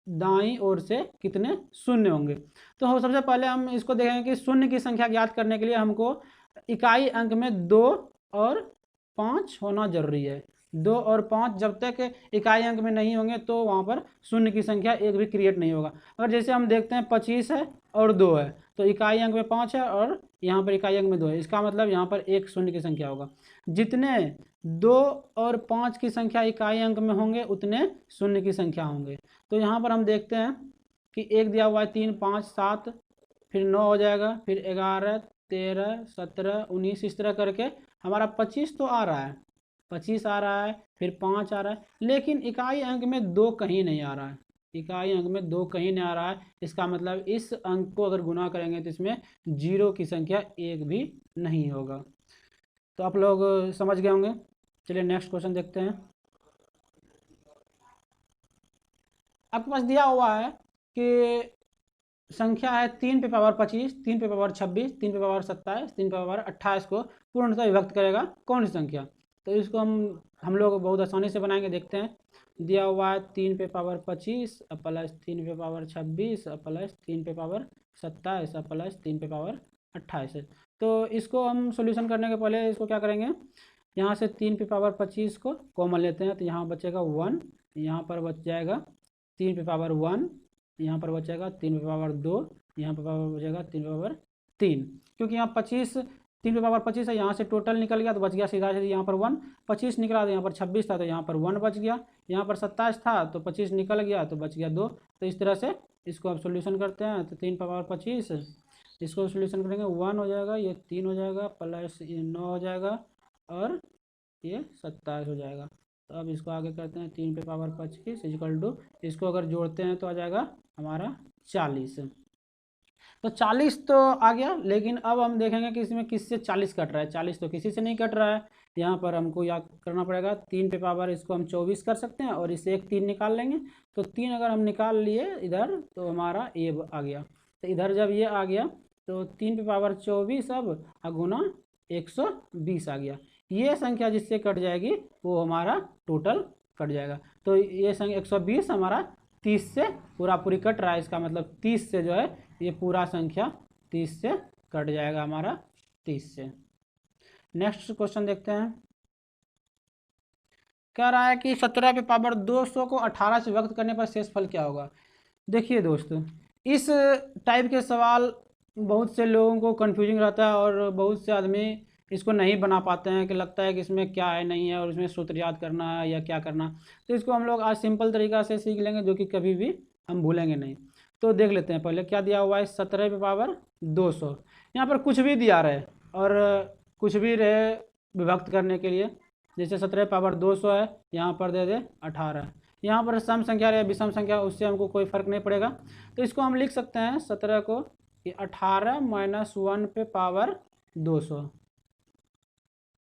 [SPEAKER 1] दाईं ओर से कितने शून्य होंगे। तो सबसे पहले हम इसको देखेंगे कि शून्य की संख्या ज्ञात करने के लिए हमको इकाई अंक में 2 और 5 होना जरूरी है। 2 और 5 जब तक इकाई अंक में नहीं होंगे तो वहाँ पर शून्य की संख्या एक भी क्रिएट नहीं होगा। अगर जैसे हम देखते हैं 25 है और 2 है, तो इकाई अंक में 5 है और यहाँ पर इकाई अंक में 2 है, इसका मतलब यहाँ पर एक शून्य की संख्या होगा। जितने 2 और 5 की संख्या इकाई अंक में होंगे उतने शून्य की संख्या होंगे। तो यहाँ पर हम देखते हैं कि 1 दिया हुआ है, 3 5 7, फिर 9 हो जाएगा, फिर 11 13 17 19, इस तरह करके हमारा 25 तो आ रहा है, 25 आ रहा है, फिर 5 आ रहा है, लेकिन इकाई अंक में 2 कहीं नहीं आ रहा है। इकाई अंक में 2 कहीं नहीं आ रहा है, इसका मतलब इस अंक को अगर गुना करेंगे तो इसमें 0 की संख्या एक भी नहीं होगा। तो आप लोग समझ गए होंगे। चलिए नेक्स्ट क्वेश्चन देखते हैं। आपके पास दिया हुआ है कि संख्या है 3 पे पावर 25, 3 पे पावर 26, 3 पे पावर 27, 3 पे पावर 28 को पूर्णतः विभक्त करेगा कौन सी संख्या। तो इसको हम लोग बहुत आसानी से बनाएंगे, देखते हैं। दिया हुआ है 3 पे पावर 25 प्लस 3 पे पावर 26 प्लस 3 पे पावर 27 प्लस 3 पे पावर 28। तो इसको हम सोल्यूशन करने के पहले इसको क्या करेंगे, यहाँ से 3 पे पावर 25 को कॉमन लेते हैं, तो यहाँ बचेगा 1, यहाँ पर बच जाएगा 3 पे पावर 1, यहाँ पर बचेगा 3 पे पावर 2, यहाँ पर पावर बचेगा 3 पे पावर 3, क्योंकि यहाँ 25 3 पे पावर 25 है, यहाँ से टोटल निकल गया तो बच गया सीधा सीधा यहाँ पर 1, 25 निकला तो यहाँ पर 26 था तो यहाँ पर 1 बच गया, यहाँ पर 27 था तो 25 निकल गया तो बच गया 2। तो इस तरह से इसको अब सोल्यूशन करते हैं। तो 3 पे पावर 25 इसको सोल्यूशन करेंगे 1 हो जाएगा, ये 3 हो जाएगा, प्लस ये 9 हो जाएगा और ये 27 हो जाएगा। तो अब इसको आगे करते हैं 3 पे पावर 25 इक्वल टू, इसको अगर जोड़ते हैं तो आ जाएगा हमारा 40। तो 40 तो आ गया, लेकिन अब हम देखेंगे कि इसमें किससे 40 कट रहा है। 40 तो किसी से नहीं कट रहा है, यहाँ पर हमको याद करना पड़ेगा 3 पे पावर इसको हम 24 कर सकते हैं और इससे एक 3 निकाल लेंगे। तो 3 अगर हम निकाल लिए इधर तो हमारा ये आ गया। तो इधर जब ये आ गया तो 3 पे पावर 24 अब गुना 120 आ गया। ये संख्या जिससे कट जाएगी वो हमारा टोटल कट जाएगा। तो ये संख्या 120 हमारा 30 से पूरा पूरी कट रहा है, इसका मतलब 30 से जो है ये पूरा संख्या 30 से कट जाएगा हमारा 30 से। नेक्स्ट क्वेश्चन देखते हैं। कह रहा है कि 17 पे पावर 200 को 18 से विभक्त करने पर शेषफल क्या होगा। देखिए दोस्तों, इस टाइप के सवाल बहुत से लोगों को कन्फ्यूजिंग रहता है और बहुत से आदमी इसको नहीं बना पाते हैं कि लगता है कि इसमें क्या है नहीं है और इसमें सूत्र याद करना है या क्या करना। तो इसको हम लोग आज सिंपल तरीका से सीख लेंगे जो कि कभी भी हम भूलेंगे नहीं। तो देख लेते हैं पहले क्या दिया हुआ है। 17 पे पावर 200, यहाँ पर कुछ भी दिया रहे और कुछ भी रहे विभक्त करने के लिए, जैसे 17 पावर 200 है, यहाँ पर दे दे 18। यहाँ पर सम संख्या रहे विषम संख्या, उससे हमको कोई फर्क नहीं पड़ेगा। तो इसको हम लिख सकते हैं 17 को कि 18 माइनस 1 पे पावर 200,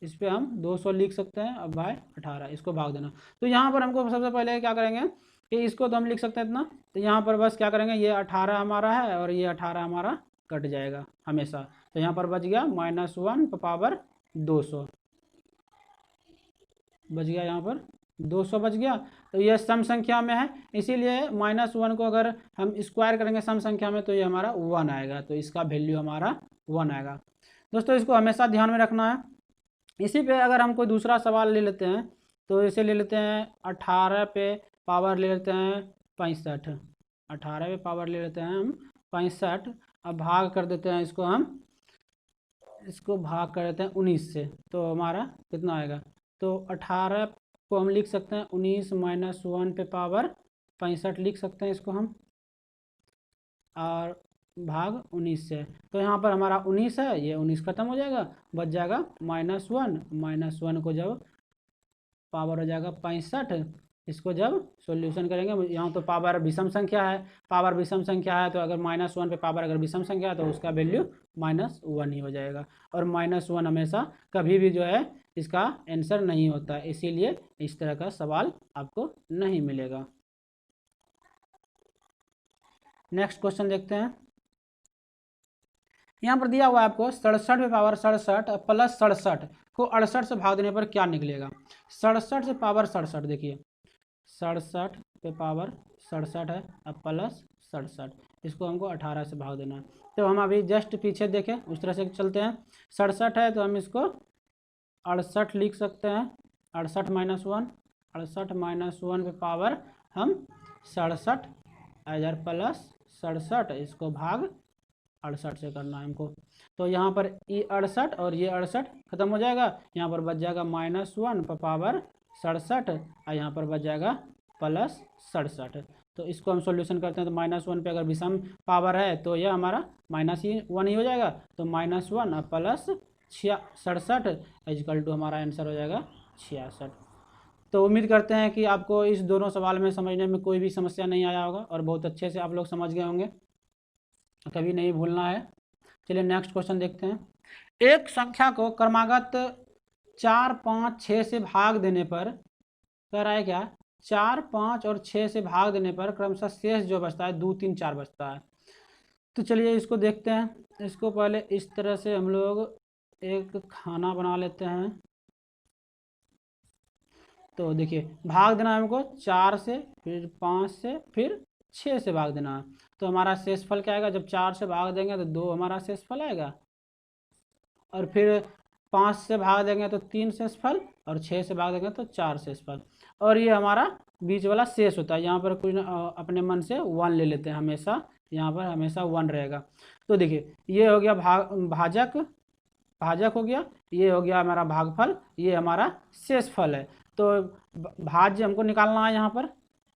[SPEAKER 1] इस पे हम 200 लिख सकते हैं। अब बाय 18 इसको भाग देना। तो यहाँ पर हमको सबसे पहले क्या करेंगे कि इसको तो हम लिख सकते हैं इतना, तो यहाँ पर बस क्या करेंगे, ये 18 हमारा है और ये 18 हमारा कट जाएगा हमेशा। तो यहाँ पर बच गया -1 पे पावर 200 बच गया, यहाँ पर 200 बच गया। तो ये सम संख्या में है, इसीलिए -1 को अगर हम स्क्वायर करेंगे सम संख्या में तो ये हमारा 1 आएगा, तो इसका वैल्यू हमारा 1 आएगा। दोस्तों इसको हमेशा ध्यान में रखना है। इसी पे अगर हम कोई दूसरा सवाल ले लेते हैं, तो इसे ले लेते हैं 18 पे पावर ले लेते हैं 65, 18 पे पावर ले लेते हैं हम 65। अब भाग कर देते हैं इसको, हम इसको भाग कर देते हैं 19 से, तो हमारा कितना आएगा। तो 18 को हम लिख सकते हैं 19 माइनस 1 पे पावर 65 लिख सकते हैं इसको हम, और भाग 19 से। तो यहाँ पर हमारा 19 है, ये 19 खत्म हो जाएगा, बच जाएगा -1 को जब पावर हो जाएगा 65, इसको जब सॉल्यूशन करेंगे, यहाँ तो पावर विषम संख्या है, पावर विषम संख्या है तो अगर -1 पे पावर अगर विषम संख्या है तो उसका वैल्यू -1 ही हो जाएगा। और -1 हमेशा कभी भी जो है इसका आंसर नहीं होता, इसीलिए इस तरह का सवाल आपको नहीं मिलेगा। नेक्स्ट क्वेश्चन देखते हैं। यहाँ पर दिया हुआ है आपको 67 पे पावर 67 प्लस 67 को 68 से भाग देने पर क्या निकलेगा। 67 से पावर 67, देखिए 67 पे पावर 67 है अब प्लस 67, इसको हमको 18 से भाग देना है। तो हम अभी जस्ट पीछे देखें उस तरह से चलते हैं। 67 है तो हम इसको 68 लिख सकते हैं, 68 माइनस 1, 68 माइनस 1 पे पावर हम 67 इधर प्लस 67, इसको भाग 68 से करना है हमको। तो यहाँ पर ये 68 और ये 68 खत्म हो जाएगा, यहाँ पर बच जाएगा -1 पर पावर 67 और यहाँ पर बच जाएगा प्लस 67। तो इसको हम सॉल्यूशन करते हैं तो -1 पे अगर विषम पावर है तो ये हमारा -1 ही हो जाएगा, तो -1 और प्लस 67 इक्वल टू हमारा आंसर हो जाएगा 66। तो उम्मीद करते हैं कि आपको इस दोनों सवाल में समझने में कोई भी समस्या नहीं आया होगा और बहुत अच्छे से आप लोग समझ गए होंगे, कभी नहीं भूलना है। चलिए नेक्स्ट क्वेश्चन देखते हैं। एक संख्या को क्रमागत 4, 5, 6 से भाग देने पर कह रहा है क्या, 4, 5 और 6 से भाग देने पर क्रमशः शेष जो बचता है 2, 3, 4 बचता है। तो चलिए इसको देखते हैं। इसको पहले इस तरह से हम लोग एक खाना बना लेते हैं। तो देखिए भाग देना है हमको 4 से, फिर 5 से, फिर 6 से भाग देना है। तो हमारा शेषफल क्या आएगा, जब 4 से भाग देंगे तो 2 हमारा शेषफल आएगा, और फिर 5 से भाग देंगे तो 3 शेषफल, और 6 से भाग देंगे तो 4 शेषफल। और ये हमारा बीच वाला शेष होता है। यहाँ पर कुछ अपने मन से 1 ले लेते हैं हमेशा, यहाँ पर हमेशा 1 रहेगा। तो देखिए ये हो गया भाजक, भाजक हो गया, ये हो गया हमारा भागफल, ये हमारा शेषफल है। तो भाज्य हमको निकालना है यहाँ पर।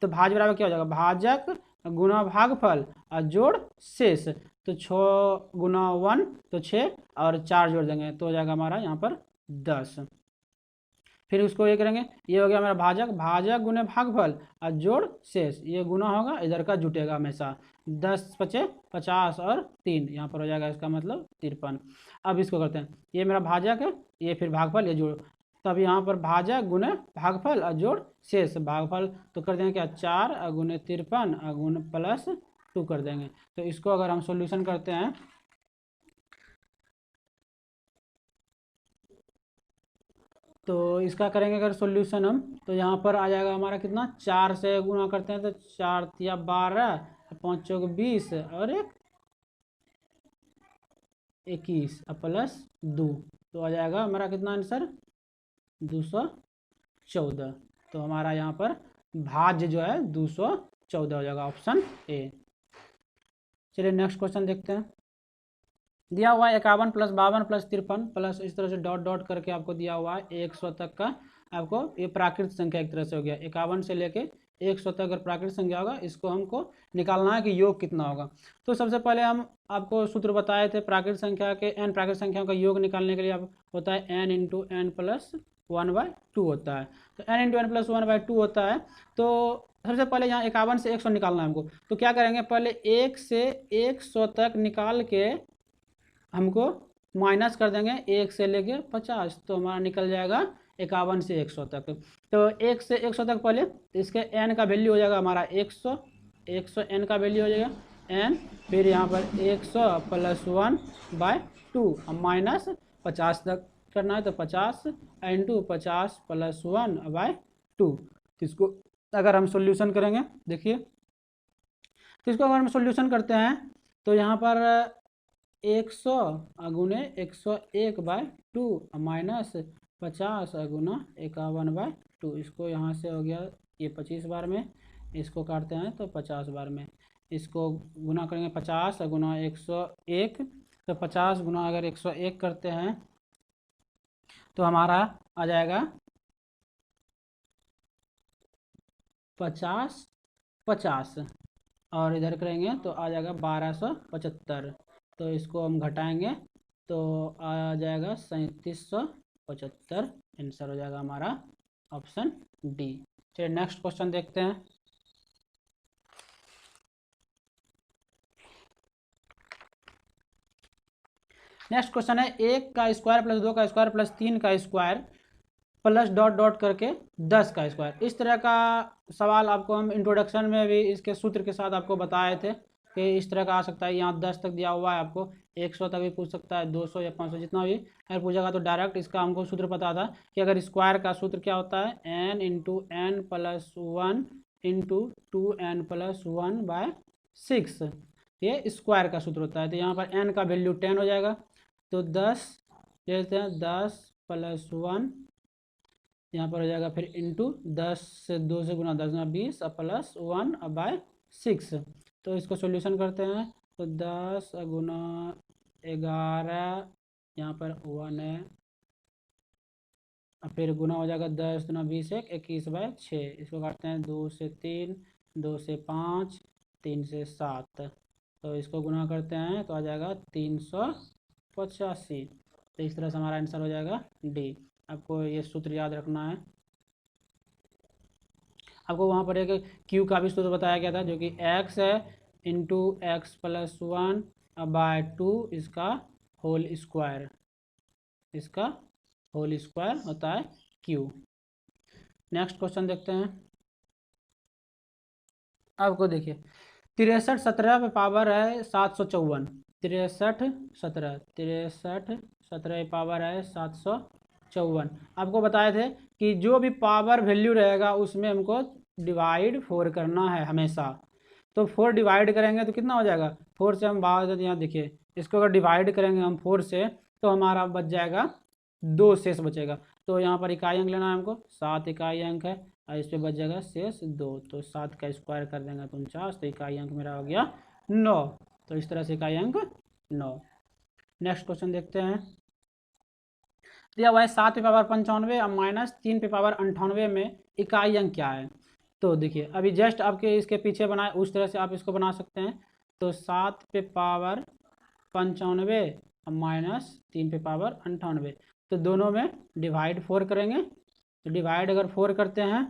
[SPEAKER 1] तो भाज्य बराबर क्या हो जाएगा, भाजक गुना भागफल और जोड़ शेष। तो 6 गुना 1 तो 6, और 4 जोड़ देंगे तो हो जाएगा हमारा यहाँ पर 10। फिर उसको ये करेंगे, ये हो गया हमारा भाजक, भाजक गुने भागफल और जोड़ शेष, ये गुना होगा, इधर का जुटेगा हमेशा। 10 पचे 50 और 3 यहाँ पर हो जाएगा, इसका मतलब 53। अब इसको करते हैं, ये मेरा भाजक है, ये फिर भागफल, ये जोड़। तब यहाँ पर भाजक गुने भागफल और जोड़ शेष, भागफल तो कर देंगे क्या 4 गुने 53 और गुण प्लस 2 कर देंगे। तो इसको अगर हम सॉल्यूशन करते हैं तो इसका करेंगे अगर सॉल्यूशन हम, तो यहाँ पर आ जाएगा हमारा कितना, 4 से गुना करते हैं तो 4 या 12, 5 चौक 20 और 21 प्लस 2, तो आ जाएगा हमारा कितना आंसर 214। तो हमारा यहाँ पर भाज्य जो है 214 हो जाएगा, ऑप्शन ए। चलिए नेक्स्ट क्वेश्चन देखते हैं। दिया हुआ है 51 प्लस 52 प्लस 53 प्लस इस तरह से डॉट डॉट करके आपको दिया हुआ है 100 तक का। आपको ये प्राकृत संख्या एक तरह से हो गया, 51 से लेके 100 तक अगर प्राकृत संख्या होगा, इसको हमको निकालना है कि योग कितना होगा। तो सबसे पहले हम आपको सूत्र बताए थे प्राकृत संख्या के, n प्राकृत संख्याओं का योग निकालने के लिए आप होता है n इंटू एन प्लस 1/2 होता है। तो n इंटू एन प्लस 1/2 होता है। तो सबसे पहले यहाँ 51 से 100 निकालना है हमको। तो क्या करेंगे, पहले 1 से 100 तक निकाल के हमको माइनस कर देंगे 1 से लेके 50, तो हमारा निकल जाएगा 51 से 100 तक। तो 1 से 100 तक पहले इसके n का वैल्यू हो जाएगा हमारा 100, 100 n का वैल्यू हो जाएगा n, फिर यहाँ पर 100 प्लस 1/2 माइनस 50 तक करना है, तो 50 इंटू 50 प्लस 1/2। इसको अगर हम सॉल्यूशन करेंगे, देखिए तो इसको अगर हम सॉल्यूशन करते हैं तो यहाँ पर 100 गुने 101/2 माइनस 50 गुना 51/2, इसको यहाँ से हो गया ये 25 बार में, इसको काटते हैं तो 50 बार में, इसको गुना करेंगे 50 गुना 101, तो 50 गुना अगर 101 करते हैं तो हमारा आ जाएगा 50, और इधर करेंगे तो आ जाएगा 1275। तो इसको हम घटाएंगे तो आ जाएगा 3775, आंसर हो जाएगा हमारा ऑप्शन डी। चलिए नेक्स्ट क्वेश्चन देखते हैं। नेक्स्ट क्वेश्चन है 1 का स्क्वायर प्लस 2 का स्क्वायर प्लस 3 का स्क्वायर प्लस डॉट डॉट करके 10 का स्क्वायर। इस तरह का सवाल आपको हम इंट्रोडक्शन में भी इसके सूत्र के साथ आपको बताए थे कि इस तरह का आ सकता है। यहाँ 10 तक दिया हुआ है, आपको 100 तक भी पूछ सकता है, 200 या 500 जितना भी अगर पूछेगा तो डायरेक्ट इसका हमको सूत्र पता था कि अगर स्क्वायर का सूत्र क्या होता है, n into n plus 1 into 2n plus 1/6, ये स्क्वायर का सूत्र होता है। तो यहाँ पर n का वैल्यू 10 हो जाएगा, तो 10 ले लेते हैं, 10 प्लस 1 यहाँ पर हो जाएगा, फिर इंटू 10 से 2 से गुना 10 गुना 20 प्लस 1/6। तो इसको सॉल्यूशन करते हैं तो 10 गुना 11, यहाँ पर 1 है, फिर गुना हो जाएगा 10 गुना 20 21/6, इसको काटते हैं 2 से 3, 2 से 5, 3 से 7, तो इसको गुना करते हैं तो आ जाएगा 385। तो इस तरह से हमारा आंसर हो जाएगा डी। आपको ये सूत्र याद रखना है। आपको वहाँ पर एक क्यू का भी सूत्र बताया गया था जो कि x है इंटू एक्स प्लस 1/2 इसका होल स्क्वायर, इसका होल स्क्वायर होता है क्यू। नेक्स्ट क्वेश्चन देखते हैं। आपको देखिए 63 17 पे पावर है 754, 63 पावर है 754। आपको बताए थे कि जो भी पावर वैल्यू रहेगा उसमें हमको डिवाइड 4 करना है हमेशा। तो 4 डिवाइड करेंगे तो कितना हो जाएगा, 4 से हम बाहर, यहाँ देखिए इसको अगर डिवाइड करेंगे हम 4 से तो हमारा बच जाएगा 2 शेष बचेगा। तो यहाँ पर इकाई अंक लेना है हमको, 7 इकाई अंक है और इस पर बच जाएगा शेष 2। तो 7 का स्क्वायर कर देंगे 49, तो इकाई अंक मेरा हो गया 9। तो इस तरह से इकाई अंक 9। नेक्स्ट क्वेश्चन देखते हैं। दिया हुआ है 7 पे पावर 95 और माइनस 3 पे पावर 98 में इकाई अंक क्या है। तो देखिए अभी जस्ट आपके इसके पीछे बनाए उस तरह से आप इसको बना सकते हैं। तो 7 पे पावर 95 और माइनस 3 पे पावर 98, तो दोनों में डिवाइड 4 करेंगे। तो डिवाइड अगर 4 करते हैं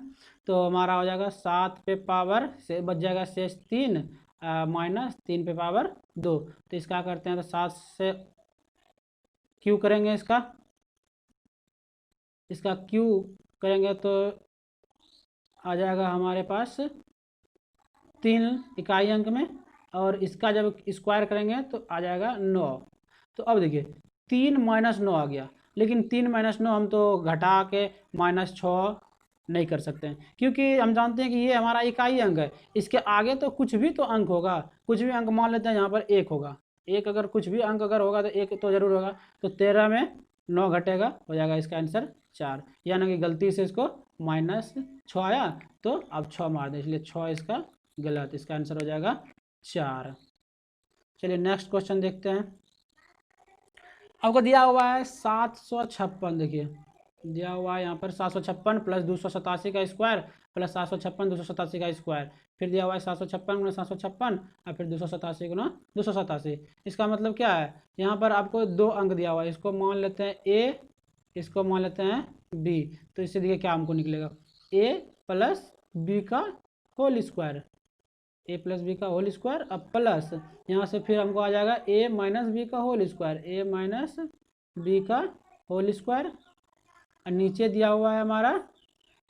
[SPEAKER 1] तो हमारा हो जाएगा 7 पे पावर से बच जाएगा शेष 3 माइनस 3 पे पावर 2। तो इसका करते हैं तो 7 से क्यू करेंगे, इसका क्यू करेंगे तो आ जाएगा हमारे पास 3 इकाई अंक में, और इसका जब स्क्वायर करेंगे तो आ जाएगा 9। तो अब देखिए 3 माइनस 9 आ गया, लेकिन 3 माइनस 9 हम तो घटा के -6 नहीं कर सकते हैं, क्योंकि हम जानते हैं कि ये हमारा इकाई अंक है। इसके आगे तो कुछ भी तो अंक होगा, कुछ भी अंक मान लेते हैं, यहाँ पर 1 होगा, एक अगर कुछ भी अंक अगर होगा तो 1 तो जरूर होगा। तो 13 में 9 घटेगा, हो जाएगा इसका आंसर 4। यानी कि गलती से इसको -6 आया तो अब 6 मार दें, इसलिए 6 इसका गलत, इसका आंसर हो जाएगा 4। चलिए नेक्स्ट क्वेश्चन देखते हैं। आपको दिया हुआ है 756, देखिए दिया हुआ है यहाँ पर 756 प्लस 287 का स्क्वायर प्लस 756 287 का स्क्वायर, फिर दिया हुआ है 756 गुना 756 और फिर 287 गुना 287। इसका मतलब क्या है, यहाँ पर आपको 2 अंक दिया हुआ है, इसको मान लेते हैं ए, इसको मान लेते हैं बी। तो इससे देखिए क्या हमको निकलेगा, ए प्लस बी का होल स्क्वायर, ए प्लस बी का होल स्क्वायर, अब प्लस यहाँ से फिर हमको आ जाएगा ए माइनस बी का होल स्क्वायर, ए माइनस बी का होल स्क्वायर। और नीचे दिया हुआ है हमारा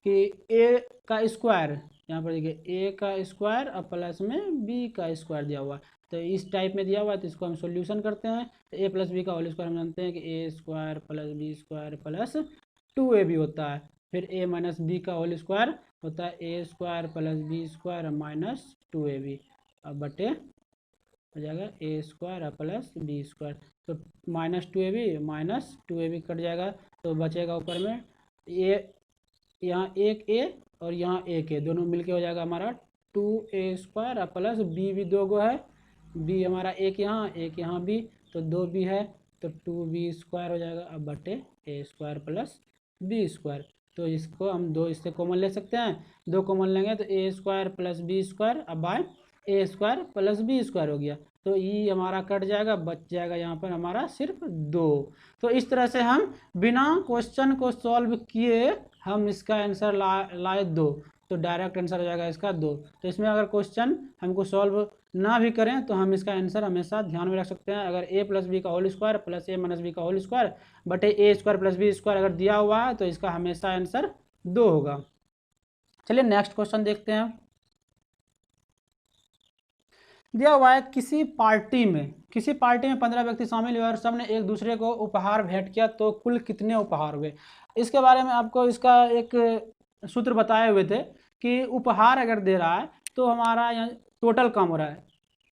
[SPEAKER 1] कि ए का स्क्वायर, यहाँ पर देखिए ए का स्क्वायर और प्लस में बी का स्क्वायर दिया हुआ है। तो इस टाइप में दिया हुआ है, तो इसको हम सॉल्यूशन करते हैं। तो ए प्लस बी का होल स्क्वायर हम जानते हैं कि A square plus B square plus 2ab होता है। फिर ए माइनस बी का होल स्क्वायर होता है A square plus B square minus 2ab, अब बटे हो जाएगा A square plus B square. तो -2ab माइनस 2ab कट जाएगा, तो बचेगा ऊपर में ए, यहाँ एक ए और यहाँ एक ए, दोनों मिलके हो जाएगा हमारा 2a स्क्वायर प्लस बी भी 2 गो है, बी हमारा एक यहाँ भी, तो 2b है, तो 2b स्क्वायर हो जाएगा, अब बटे ए स्क्वायर प्लस बी स्क्वायर। तो इसको हम 2 इससे कॉमन ले सकते हैं, 2 कॉमन लेंगे तो ए स्क्वायर प्लस बी स्क्वायर अब बाय ए स्क्वायर प्लस बी स्क्वायर हो गया। तो ये हमारा कट जाएगा, बच जाएगा यहाँ पर हमारा सिर्फ 2। तो इस तरह से हम बिना क्वेश्चन को सॉल्व किए हम इसका आंसर लाए 2, तो डायरेक्ट आंसर हो जाएगा इसका 2। तो इसमें अगर क्वेश्चन हमको सॉल्व ना भी करें तो हम इसका आंसर हमेशा ध्यान में रख सकते हैं। अगर ए प्लस बी का होल स्क्वायर प्लस ए माइनस बी का होल स्क्वायर बटे ए स्क्वायर प्लस बी स्क्वायर अगर दिया हुआ है तो इसका हमेशा आंसर 2 होगा। चलिए नेक्स्ट क्वेश्चन देखते हैं। दिया हुआ है किसी पार्टी में 15 व्यक्ति शामिल हुए और सबने एक दूसरे को उपहार भेंट किया, तो कुल कितने उपहार हुए। इसके बारे में आपको इसका एक सूत्र बताए हुए थे कि उपहार अगर दे रहा है तो हमारा यहाँ टोटल काम हो रहा है।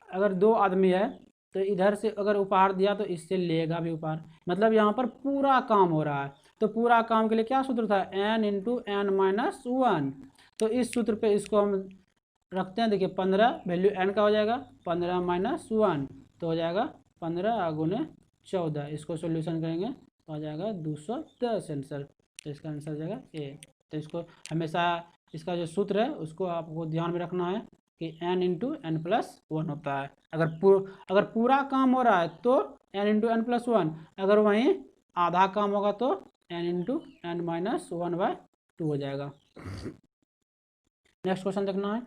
[SPEAKER 1] अगर 2 आदमी है तो इधर से अगर उपहार दिया तो इससे लेगा भी उपहार, मतलब यहाँ पर पूरा काम हो रहा है। तो पूरा काम के लिए क्या सूत्र था, n इंटू एन माइनस 1। तो इस सूत्र पे इसको हम रखते हैं। देखिए 15 वैल्यू n का हो जाएगा, 15 माइनस 1 तो हो जाएगा 15 गुने 14। इसको सोल्यूशन करेंगे तो आ जाएगा 210 आंसर। तो इसका आंसर हो जाएगा ए। तो इसको हमेशा इसका जो सूत्र है उसको आपको ध्यान में रखना है कि n इंटू एन प्लस 1 होता है। अगर पूरा काम हो रहा है तो n इंटू एन प्लस 1, अगर वहीं आधा काम होगा तो n इंटू एन माइनस 1/2 हो जाएगा। नेक्स्ट क्वेश्चन देखना है।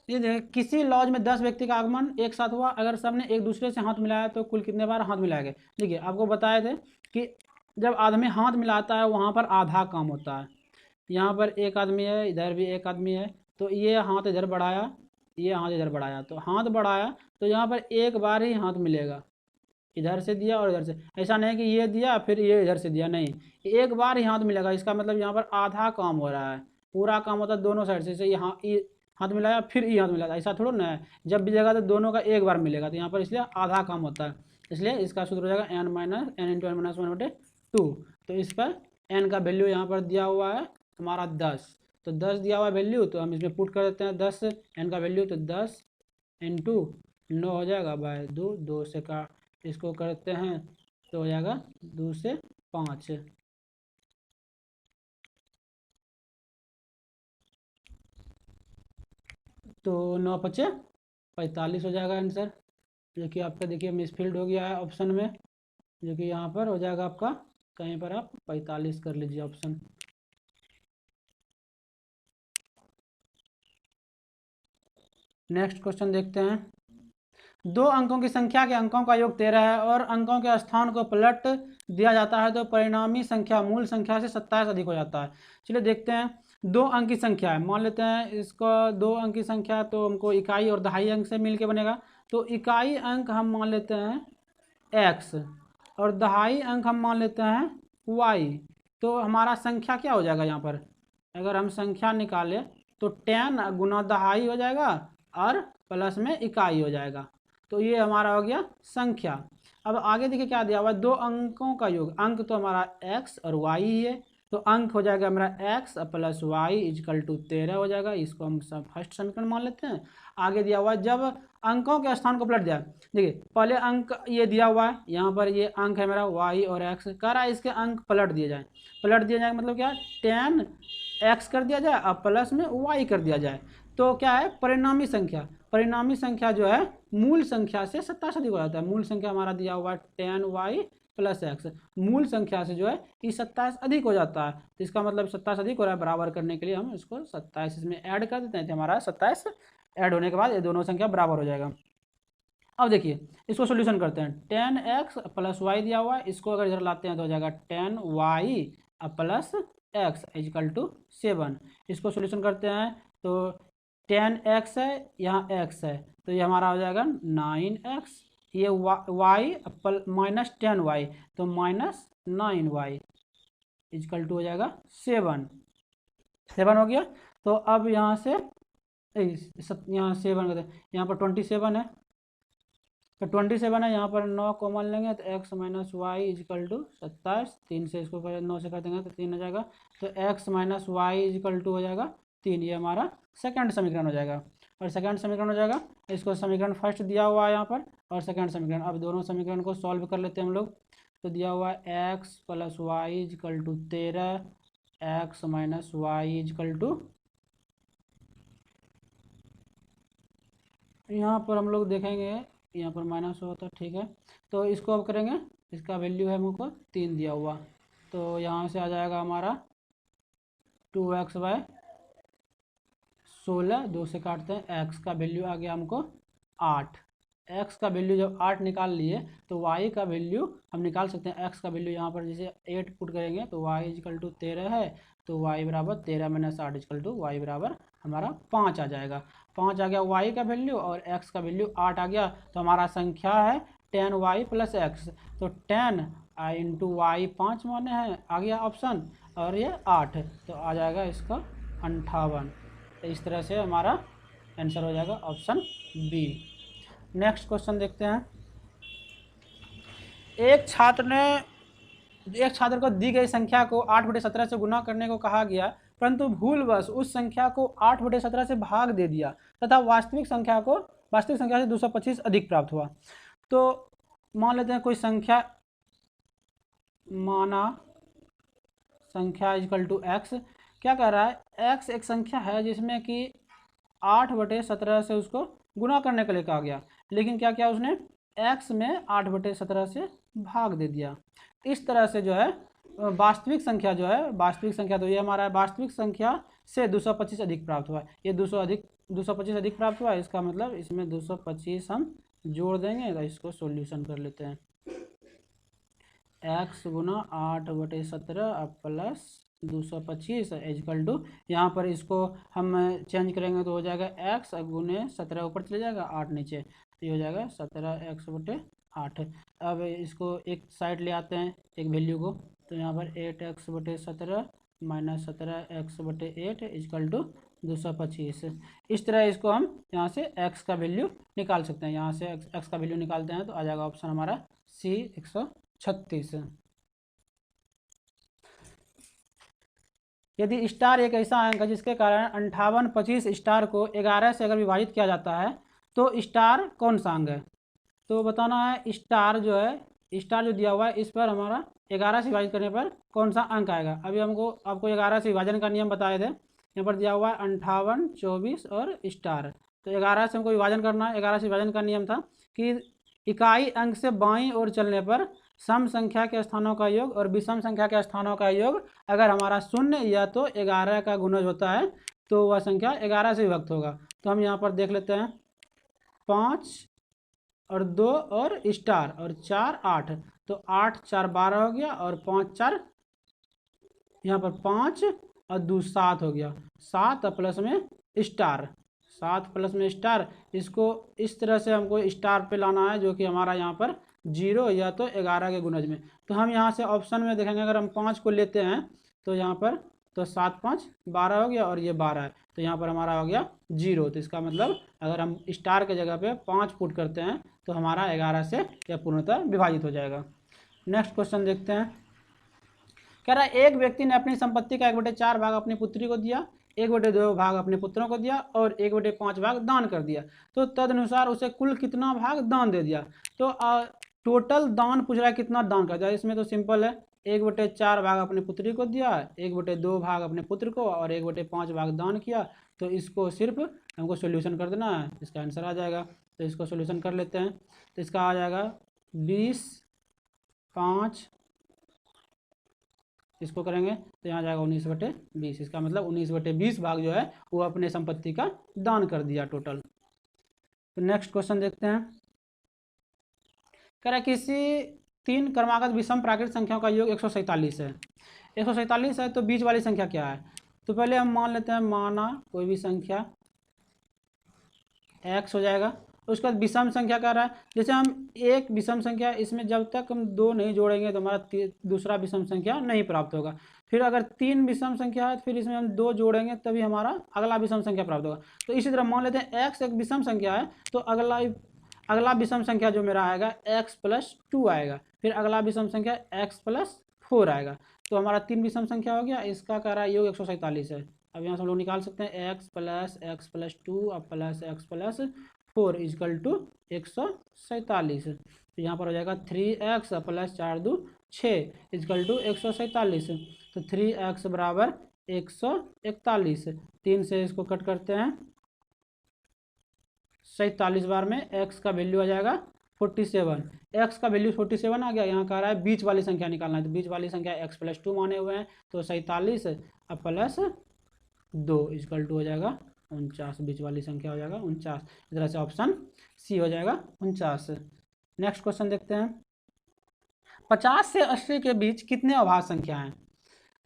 [SPEAKER 1] ये देखिए किसी लॉज में 10 व्यक्ति का आगमन एक साथ हुआ, अगर सबने एक दूसरे से हाथ मिलाया तो कुल कितने बार हाथ मिलाएंगे। देखिए आपको बताए थे कि जब आदमी हाथ मिलाता है वहाँ पर आधा काम होता है। यहाँ पर एक आदमी है, इधर भी एक आदमी है, तो ये हाथ इधर बढ़ाया, ये हाथ इधर बढ़ाया, तो हाथ बढ़ाया तो यहाँ पर एक बार ही हाथ मिलेगा, इधर से दिया और इधर से। ऐसा नहीं कि ये दिया फिर ये इधर से दिया, नहीं, एक बार ही हाथ मिलेगा। इसका मतलब यहाँ पर आधा काम हो रहा है, पूरा काम होता है दोनों साइड से। यहाँ ये हाथ मिलाया फिर ये हाथ मिलाया, ऐसा थोड़ा ना है। जब भी जगह तो दोनों का एक बार मिलेगा, तो यहाँ पर इसलिए आधा काम होता है। इसलिए इसका सूत्र हो जाएगा n इंटू n-1/2। तो इस पर n का वैल्यू यहाँ पर दिया हुआ है हमारा 10, तो 10 दिया हुआ वैल्यू, तो हम इसमें पुट कर देते हैं 10 n का वैल्यू, तो 10 इंटू 9 हो जाएगा बाय 2, 2 से का इसको करते हैं तो हो जाएगा 2 से 5, तो 9 × 5 = 45 हो जाएगा आंसर, जो कि आपका देखिए मिसफिल्ड हो गया है ऑप्शन में, जो कि यहाँ पर हो जाएगा आपका, कहीं पर आप 45 कर लीजिए ऑप्शन। नेक्स्ट क्वेश्चन देखते हैं। 2 अंकों की संख्या के अंकों का योग 13 है और अंकों के स्थान को पलट दिया जाता है तो परिणामी संख्या मूल संख्या से 27 अधिक हो जाता है। चलिए देखते हैं। 2 अंक की संख्या है, मान लेते हैं इसको 2 अंक की संख्या, तो हमको इकाई और दहाई अंक से मिलके बनेगा। तो इकाई अंक हम मान लेते हैं x और दहाई अंक हम मान लेते हैं y। तो हमारा संख्या क्या हो जाएगा यहाँ पर, अगर हम संख्या निकालें तो 10 गुना दहाई हो जाएगा और प्लस में इकाई हो जाएगा। तो ये हमारा हो गया संख्या। अब आगे देखिए क्या दिया हुआ है, 2 अंकों का योग, अंक तो हमारा x और y ही है, तो अंक हो जाएगा हमारा x प्लस y = 13 हो जाएगा। इसको हम फर्स्ट समीकरण मान लेते हैं। आगे दिया हुआ है जब अंकों के स्थान को पलट दिया, देखिए पहले अंक ये दिया हुआ है, यहाँ पर ये अंक है मेरा y और x, कह रहा है इसके अंक पलट दिए जाए। पलट दिया जाए मतलब क्या, 10x कर दिया जाए और प्लस में y कर दिया जाए, तो क्या है परिणामी संख्या। परिणामी संख्या जो है मूल संख्या से 27 अधिक हो जाता है। मूल संख्या हमारा दिया हुआ है 10y + x, मूल संख्या से जो है ये 27 अधिक हो जाता है। तो इसका मतलब 27 अधिक हो रहा है, बराबर करने के लिए हम इसको 27 इसमें ऐड कर देते हैं, तो हमारा 27 ऐड होने के बाद ये दोनों संख्या बराबर हो जाएगा। अब देखिए इसको सोल्यूशन करते हैं। 10x + y दिया हुआ है, इसको अगर इधर लाते हैं तो हो जाएगा 10y + x = 7। इसको सोल्यूशन करते हैं तो 10x है, यहाँ x है, तो ये हमारा हो जाएगा 9x, ये y माइनस 10y, तो -9y = हो जाएगा 7 हो गया। तो अब यहाँ से यहाँ 7 करते हैं, यहाँ पर 27 है, तो 27 है, यहाँ पर 9 कॉमन लेंगे तो x - y = 27, 3 से इसको 9 से कर देंगे तो 3 हो जाएगा, तो x - y = हो जाएगा 3। ये हमारा सेकंड समीकरण हो जाएगा। और सेकंड समीकरण हो जाएगा, इसको समीकरण फर्स्ट दिया हुआ है यहाँ पर, और सेकंड समीकरण। अब दोनों समीकरण को सॉल्व कर लेते हैं हम लोग। तो दिया हुआ है x + y = 13, x - y = यहाँ पर हम लोग देखेंगे, यहाँ पर माइनस होता है, ठीक है। तो इसको अब करेंगे, इसका वैल्यू है हमको 3 दिया हुआ, तो यहाँ से आ जाएगा हमारा 2x/16, 2 से काटते हैं, x का वैल्यू आ गया हमको 8। x का वैल्यू जब 8 निकाल लिए तो y का वैल्यू हम निकाल सकते हैं। x का वैल्यू यहाँ पर जैसे 8 पुट करेंगे तो y = 13 है, तो y = 13 - 8 = y = हमारा 5 आ जाएगा। 5 आ गया y का वैल्यू और x का वैल्यू 8 आ गया, तो हमारा संख्या है 10y + x, तो 10 × y 5 माने हैं, आ गया ऑप्शन, और ये 8, तो आ जाएगा इसका 58। तो इस तरह से हमारा आंसर हो जाएगा ऑप्शन बी। नेक्स्ट क्वेश्चन देखते हैं। एक छात्र को दी गई संख्या को 8/17 से गुना करने को कहा गया, परंतु भूलवश उस संख्या को 8/17 से भाग दे दिया तथा वास्तविक संख्या से 225 अधिक प्राप्त हुआ। तो मान लेते हैं कोई संख्या, माना संख्या = x, क्या कह रहा है, x एक संख्या है जिसमें कि 8/17 से उसको गुना करने के लिए कहा गया, लेकिन क्या किया उसने, x में 8/17 से भाग दे दिया। इस तरह से जो है वास्तविक संख्या तो ये हमारा वास्तविक संख्या से 225 अधिक प्राप्त हुआ है। ये 225 अधिक प्राप्त हुआ है, इसका मतलब इसमें 225 हम जोड़ देंगे, तो इसको सॉल्यूशन कर लेते हैं। एक्स गुना 8/17 प्लस 225 इजकल टू, यहाँ पर इसको हम चेंज करेंगे तो हो जाएगा एक्स गुने 17 ऊपर चले जाएगा 8 नीचे, तो ये हो जाएगा 17x/8। अब इसको एक साइड ले आते हैं एक वैल्यू को, तो यहाँ पर 8x/17 minus 17x/8 is equal to 225। इस तरह इसको हम यहाँ से x का वैल्यू निकाल सकते हैं। यहाँ से x का वैल्यू निकालते हैं तो आ जाएगा ऑप्शन हमारा C 136। यदि स्टार एक ऐसा अंक है जिसके कारण 5825 स्टार को 11 से अगर विभाजित किया जाता है तो स्टार कौन सा अंक है, तो बताना है स्टार जो है, स्टार जो दिया हुआ है इस पर हमारा 11 से विभाजित करने पर कौन सा अंक आएगा। अभी आपको 11 से विभाजन का नियम बताए थे, यहाँ पर दिया हुआ है 58, 24 और स्टार, तो 11 से हमको विभाजन करना है। 11 से विभाजन का नियम था कि इकाई अंक से बाईं ओर चलने पर सम संख्या के स्थानों का योग और विषम संख्या के स्थानों का योग अगर हमारा 0 या तो 11 का गुणज होता है तो वह संख्या 11 से विभक्त होगा। तो हम यहाँ पर देख लेते हैं 5 और 2 और स्टार और 4 8, तो 8 4 12 हो गया और 5 4 यहाँ पर 5 और 2 7 हो गया, 7 प्लस में स्टार, 7 प्लस में स्टार। इसको इस तरह से हमको स्टार पे लाना है जो कि हमारा यहाँ पर 0 या तो 11 के गुणज में। तो हम यहाँ से ऑप्शन में देखेंगे अगर हम 5 को लेते हैं तो यहाँ पर तो 7 5 12 हो गया और ये 12 है, तो यहाँ पर हमारा हो गया 0। तो इसका मतलब अगर हम स्टार के जगह पे 5 पुट करते हैं तो हमारा 11 से यह पूर्णतः विभाजित हो जाएगा। नेक्स्ट क्वेश्चन देखते हैं। कह रहा है एक व्यक्ति ने अपनी संपत्ति का 1/4 भाग अपनी पुत्री को दिया, 1/2 भाग अपने पुत्रों को दिया और 1/5 भाग दान कर दिया, तो तदनुसार उसे कुल कितना भाग दान दे दिया। तो टोटल दान पूछ रहा है कितना दान कर दिया। इसमें तो सिंपल है, 1/4 भाग अपनी पुत्री को दिया, 1/2 भाग अपने पुत्र को और 1/5 भाग दान किया। तो इसको सिर्फ हमको सोल्यूशन कर देना है, इसका आंसर आ जाएगा। तो इसको सोल्यूशन कर लेते हैं, तो इसका आ जाएगा 20 5, इसको करेंगे तो यहाँ जाएगा 19/20। इसका मतलब 19/20 भाग जो है वो अपने संपत्ति का दान कर दिया टोटल। तो नेक्स्ट क्वेश्चन देखते हैं। कह रहा है किसी 3 क्रमागत विषम प्राकृतिक संख्याओं का योग 147 है। 147 है तो बीच वाली संख्या क्या है, तो पहले हम मान लेते हैं, माना कोई भी संख्या x हो जाएगा। उसके बाद विषम संख्या कह रहा है, जैसे हम एक विषम संख्या इसमें जब तक हम 2 नहीं जोड़ेंगे तो हमारा दूसरा विषम संख्या नहीं प्राप्त होगा। फिर अगर 3 विषम संख्या है फिर इसमें हम 2 जोड़ेंगे तभी हमारा अगला विषम संख्या प्राप्त होगा। तो इसी तरह मान लेते हैं x एक विषम संख्या है तो अगला विषम संख्या जो मेरा आएगा x+2 आएगा, फिर अगला विषम संख्या x+4 आएगा। तो हमारा 3 विषम संख्या हो गया, इसका कह रहा है योग 147 है। अब यहाँ से हम लोग निकाल सकते हैं x+x+2 plus x+4 is equal to 147। तो यहाँ पर हो जाएगा 3x प्लस 4 2 6 इजकल टू 147। तो 3x बराबर 141, 3 से इसको कट करते हैं, 47 बार में x का वैल्यू आ जाएगा 47। x का वैल्यू 47 आ गया। यहाँ कह रहा है बीच वाली संख्या निकालना है, तो बीच वाली संख्या x+2 माने हुए हैं, तो 47 प्लस 2 इजकल टू हो जाएगा 49, बीच वाली संख्या हो जाएगा 49। इस तरह से ऑप्शन सी हो जाएगा 49। नेक्स्ट क्वेश्चन देखते हैं। 50 से 80 के बीच कितने अभाज्य संख्या हैं।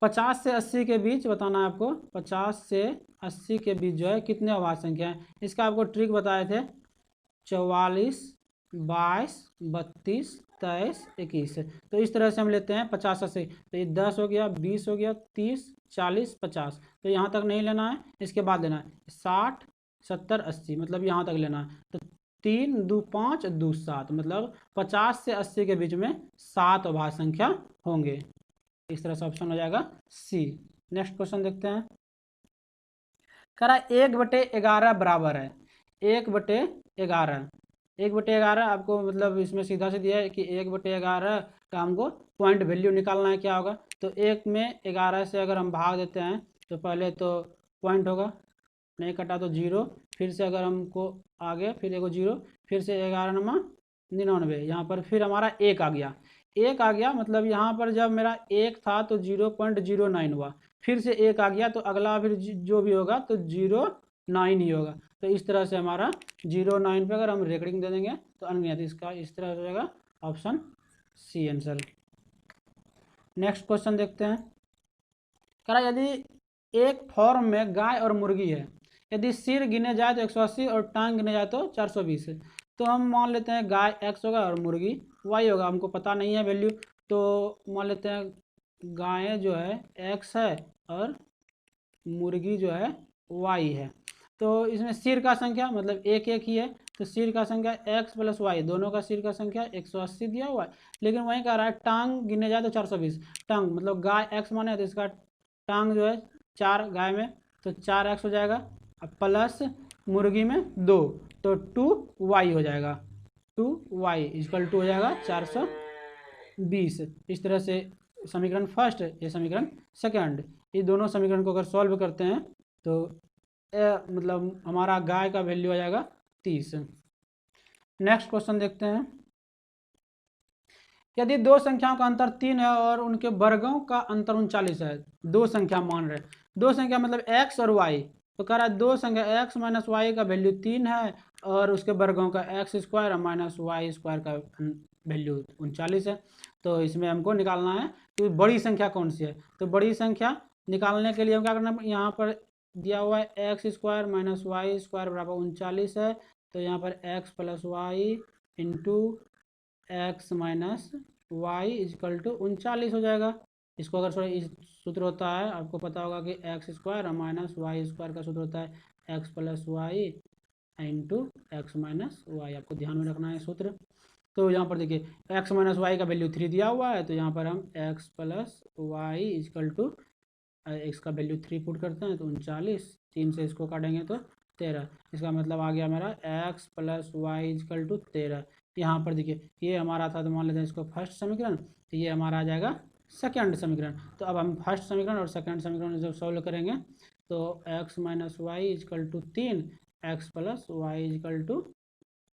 [SPEAKER 1] 50 से 80 के बीच बताना है आपको, 50 से 80 के बीच जो है कितने अभाज्य संख्या हैं। इसका आपको ट्रिक बताए थे, 44 22 32 23 21। तो इस तरह से हम लेते हैं 50 80, तो ये 10 हो गया, 20 हो गया, 30 40 50, तो यहाँ तक नहीं लेना है, इसके बाद लेना है 60 70 80, मतलब यहाँ तक लेना है। तो 3 2 5 2 7, मतलब 50 से 80 के बीच में 7 अभाज्य संख्या होंगे। इस तरह से ऑप्शन हो जाएगा सी। नेक्स्ट क्वेश्चन देखते हैं। कह रहा है 1/11 बराबर है 1/11। 1/11 आपको मतलब इसमें सीधा से दिया है कि 1/11 का हमको पॉइंट वैल्यू निकालना है, क्या होगा। तो 1 में 11 से अगर हम भाग देते हैं तो पहले तो पॉइंट होगा, नहीं कटा तो 0, फिर से अगर हमको आगे फिर एगो 0, फिर से 11 नमा 99, यहाँ पर फिर हमारा 1 आ गया। 1 आ गया मतलब यहाँ पर जब मेरा 1 था तो 0.09 हुआ, फिर से 1 आ गया तो अगला फिर जो भी होगा तो 0.9 ही होगा। तो इस तरह से हमारा 0.9 पे अगर हम रेकॉर्डिंग दे देंगे तो अनगिनत, इसका इस तरह हो जाएगा option C answer. Next question देखते हैं। कह रहा यदि एक फॉर्म में गाय और मुर्गी है, यदि सिर गिने जाए तो 180 और टांग गिने जाए तो 420 है। तो हम मान लेते हैं गाय x होगा और मुर्गी y होगा, हमको पता नहीं है वैल्यू, तो मान लेते हैं गाय जो है x है और मुर्गी जो है y है। तो इसमें सिर का संख्या मतलब एक एक ही है, तो सिर का संख्या x प्लस वाई, दोनों का सिर का संख्या 180 दिया हुआ है। लेकिन वहीं कह रहा है टांग गिने जाए तो 420, टांग मतलब गाय x माने तो इसका टांग जो है 4 गाय में तो 4x हो जाएगा, प्लस मुर्गी में 2 तो 2y हो जाएगा, 2y इक्वल टू हो जाएगा 420। इस तरह से समीकरण फर्स्ट, ये समीकरण सेकंड, ये दोनों समीकरण को अगर सॉल्व करते हैं तो मतलब हमारा गाय का वैल्यू आ जाएगा 30। नेक्स्ट क्वेश्चन देखते हैं। यदि दो संख्याओं का अंतर 3 है और उनके वर्गों का अंतर 39 है, दो संख्या मान रहे, दो संख्या मतलब x और y, तो कह रहा है दो संख्या x माइनस वाई का वैल्यू 3 है और उसके वर्गों का x square minus y square का वैल्यू 39 है। तो इसमें हमको निकालना है कि बड़ी संख्या कौन सी है। तो बड़ी संख्या निकालने के लिए हम क्या करना है, यहाँ पर दिया हुआ है x square minus y square बराबर 39 है, तो यहाँ पर x plus y into x minus y equal to 39 हो जाएगा। इसको अगर थोड़ा इस सूत्र होता है, आपको पता होगा कि एक्स स्क्वायर और माइनस वाई स्क्वायर का सूत्र होता है x plus y into x minus y, आपको ध्यान में रखना है सूत्र। तो यहाँ पर देखिए एक्स माइनस वाई का वैल्यू 3 दिया हुआ है, तो यहाँ पर हम x plus y equal to x का वैल्यू 3 पुट करते हैं तो 39, 3 से इसको काटेंगे तो 13, इसका मतलब आ गया हमारा x plus y equal to 13। यहाँ पर देखिए ये हमारा था, तो मान लेते हैं इसको फर्स्ट समीकरण, तो ये हमारा आ जाएगा सेकंड समीकरण। तो अब हम फर्स्ट समीकरण और सेकंड समीकरण जब सॉल्व करेंगे तो x minus y equal to 3, x plus y equal to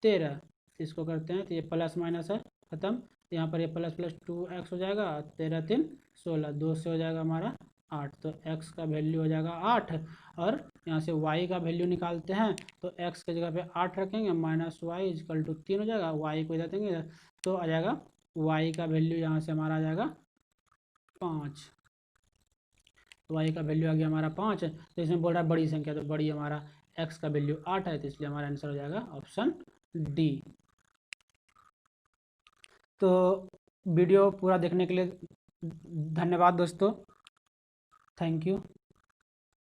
[SPEAKER 1] 13, इसको करते हैं तो ये प्लस माइनस है खत्म, यहाँ पर ये प्लस प्लस 2x हो जाएगा, 13 3 16, 2 से हो जाएगा हमारा 8, तो x का वैल्यू हो जाएगा 8। और यहाँ से y का वैल्यू निकालते हैं तो x के जगह पे 8 रखेंगे माइनस वाई इजकल टू 3 हो जाएगा, y को इधर देंगे तो आ जाएगा y का वैल्यू यहाँ से हमारा आ जाएगा 5, y का वैल्यू आ गया हमारा 5। तो इसमें बोल रहा है बड़ी संख्या, तो बड़ी हमारा x का वैल्यू 8 है, तो इसलिए हमारा आंसर हो जाएगा ऑप्शन डी। तो वीडियो पूरा देखने के लिए धन्यवाद दोस्तों, थैंक यू।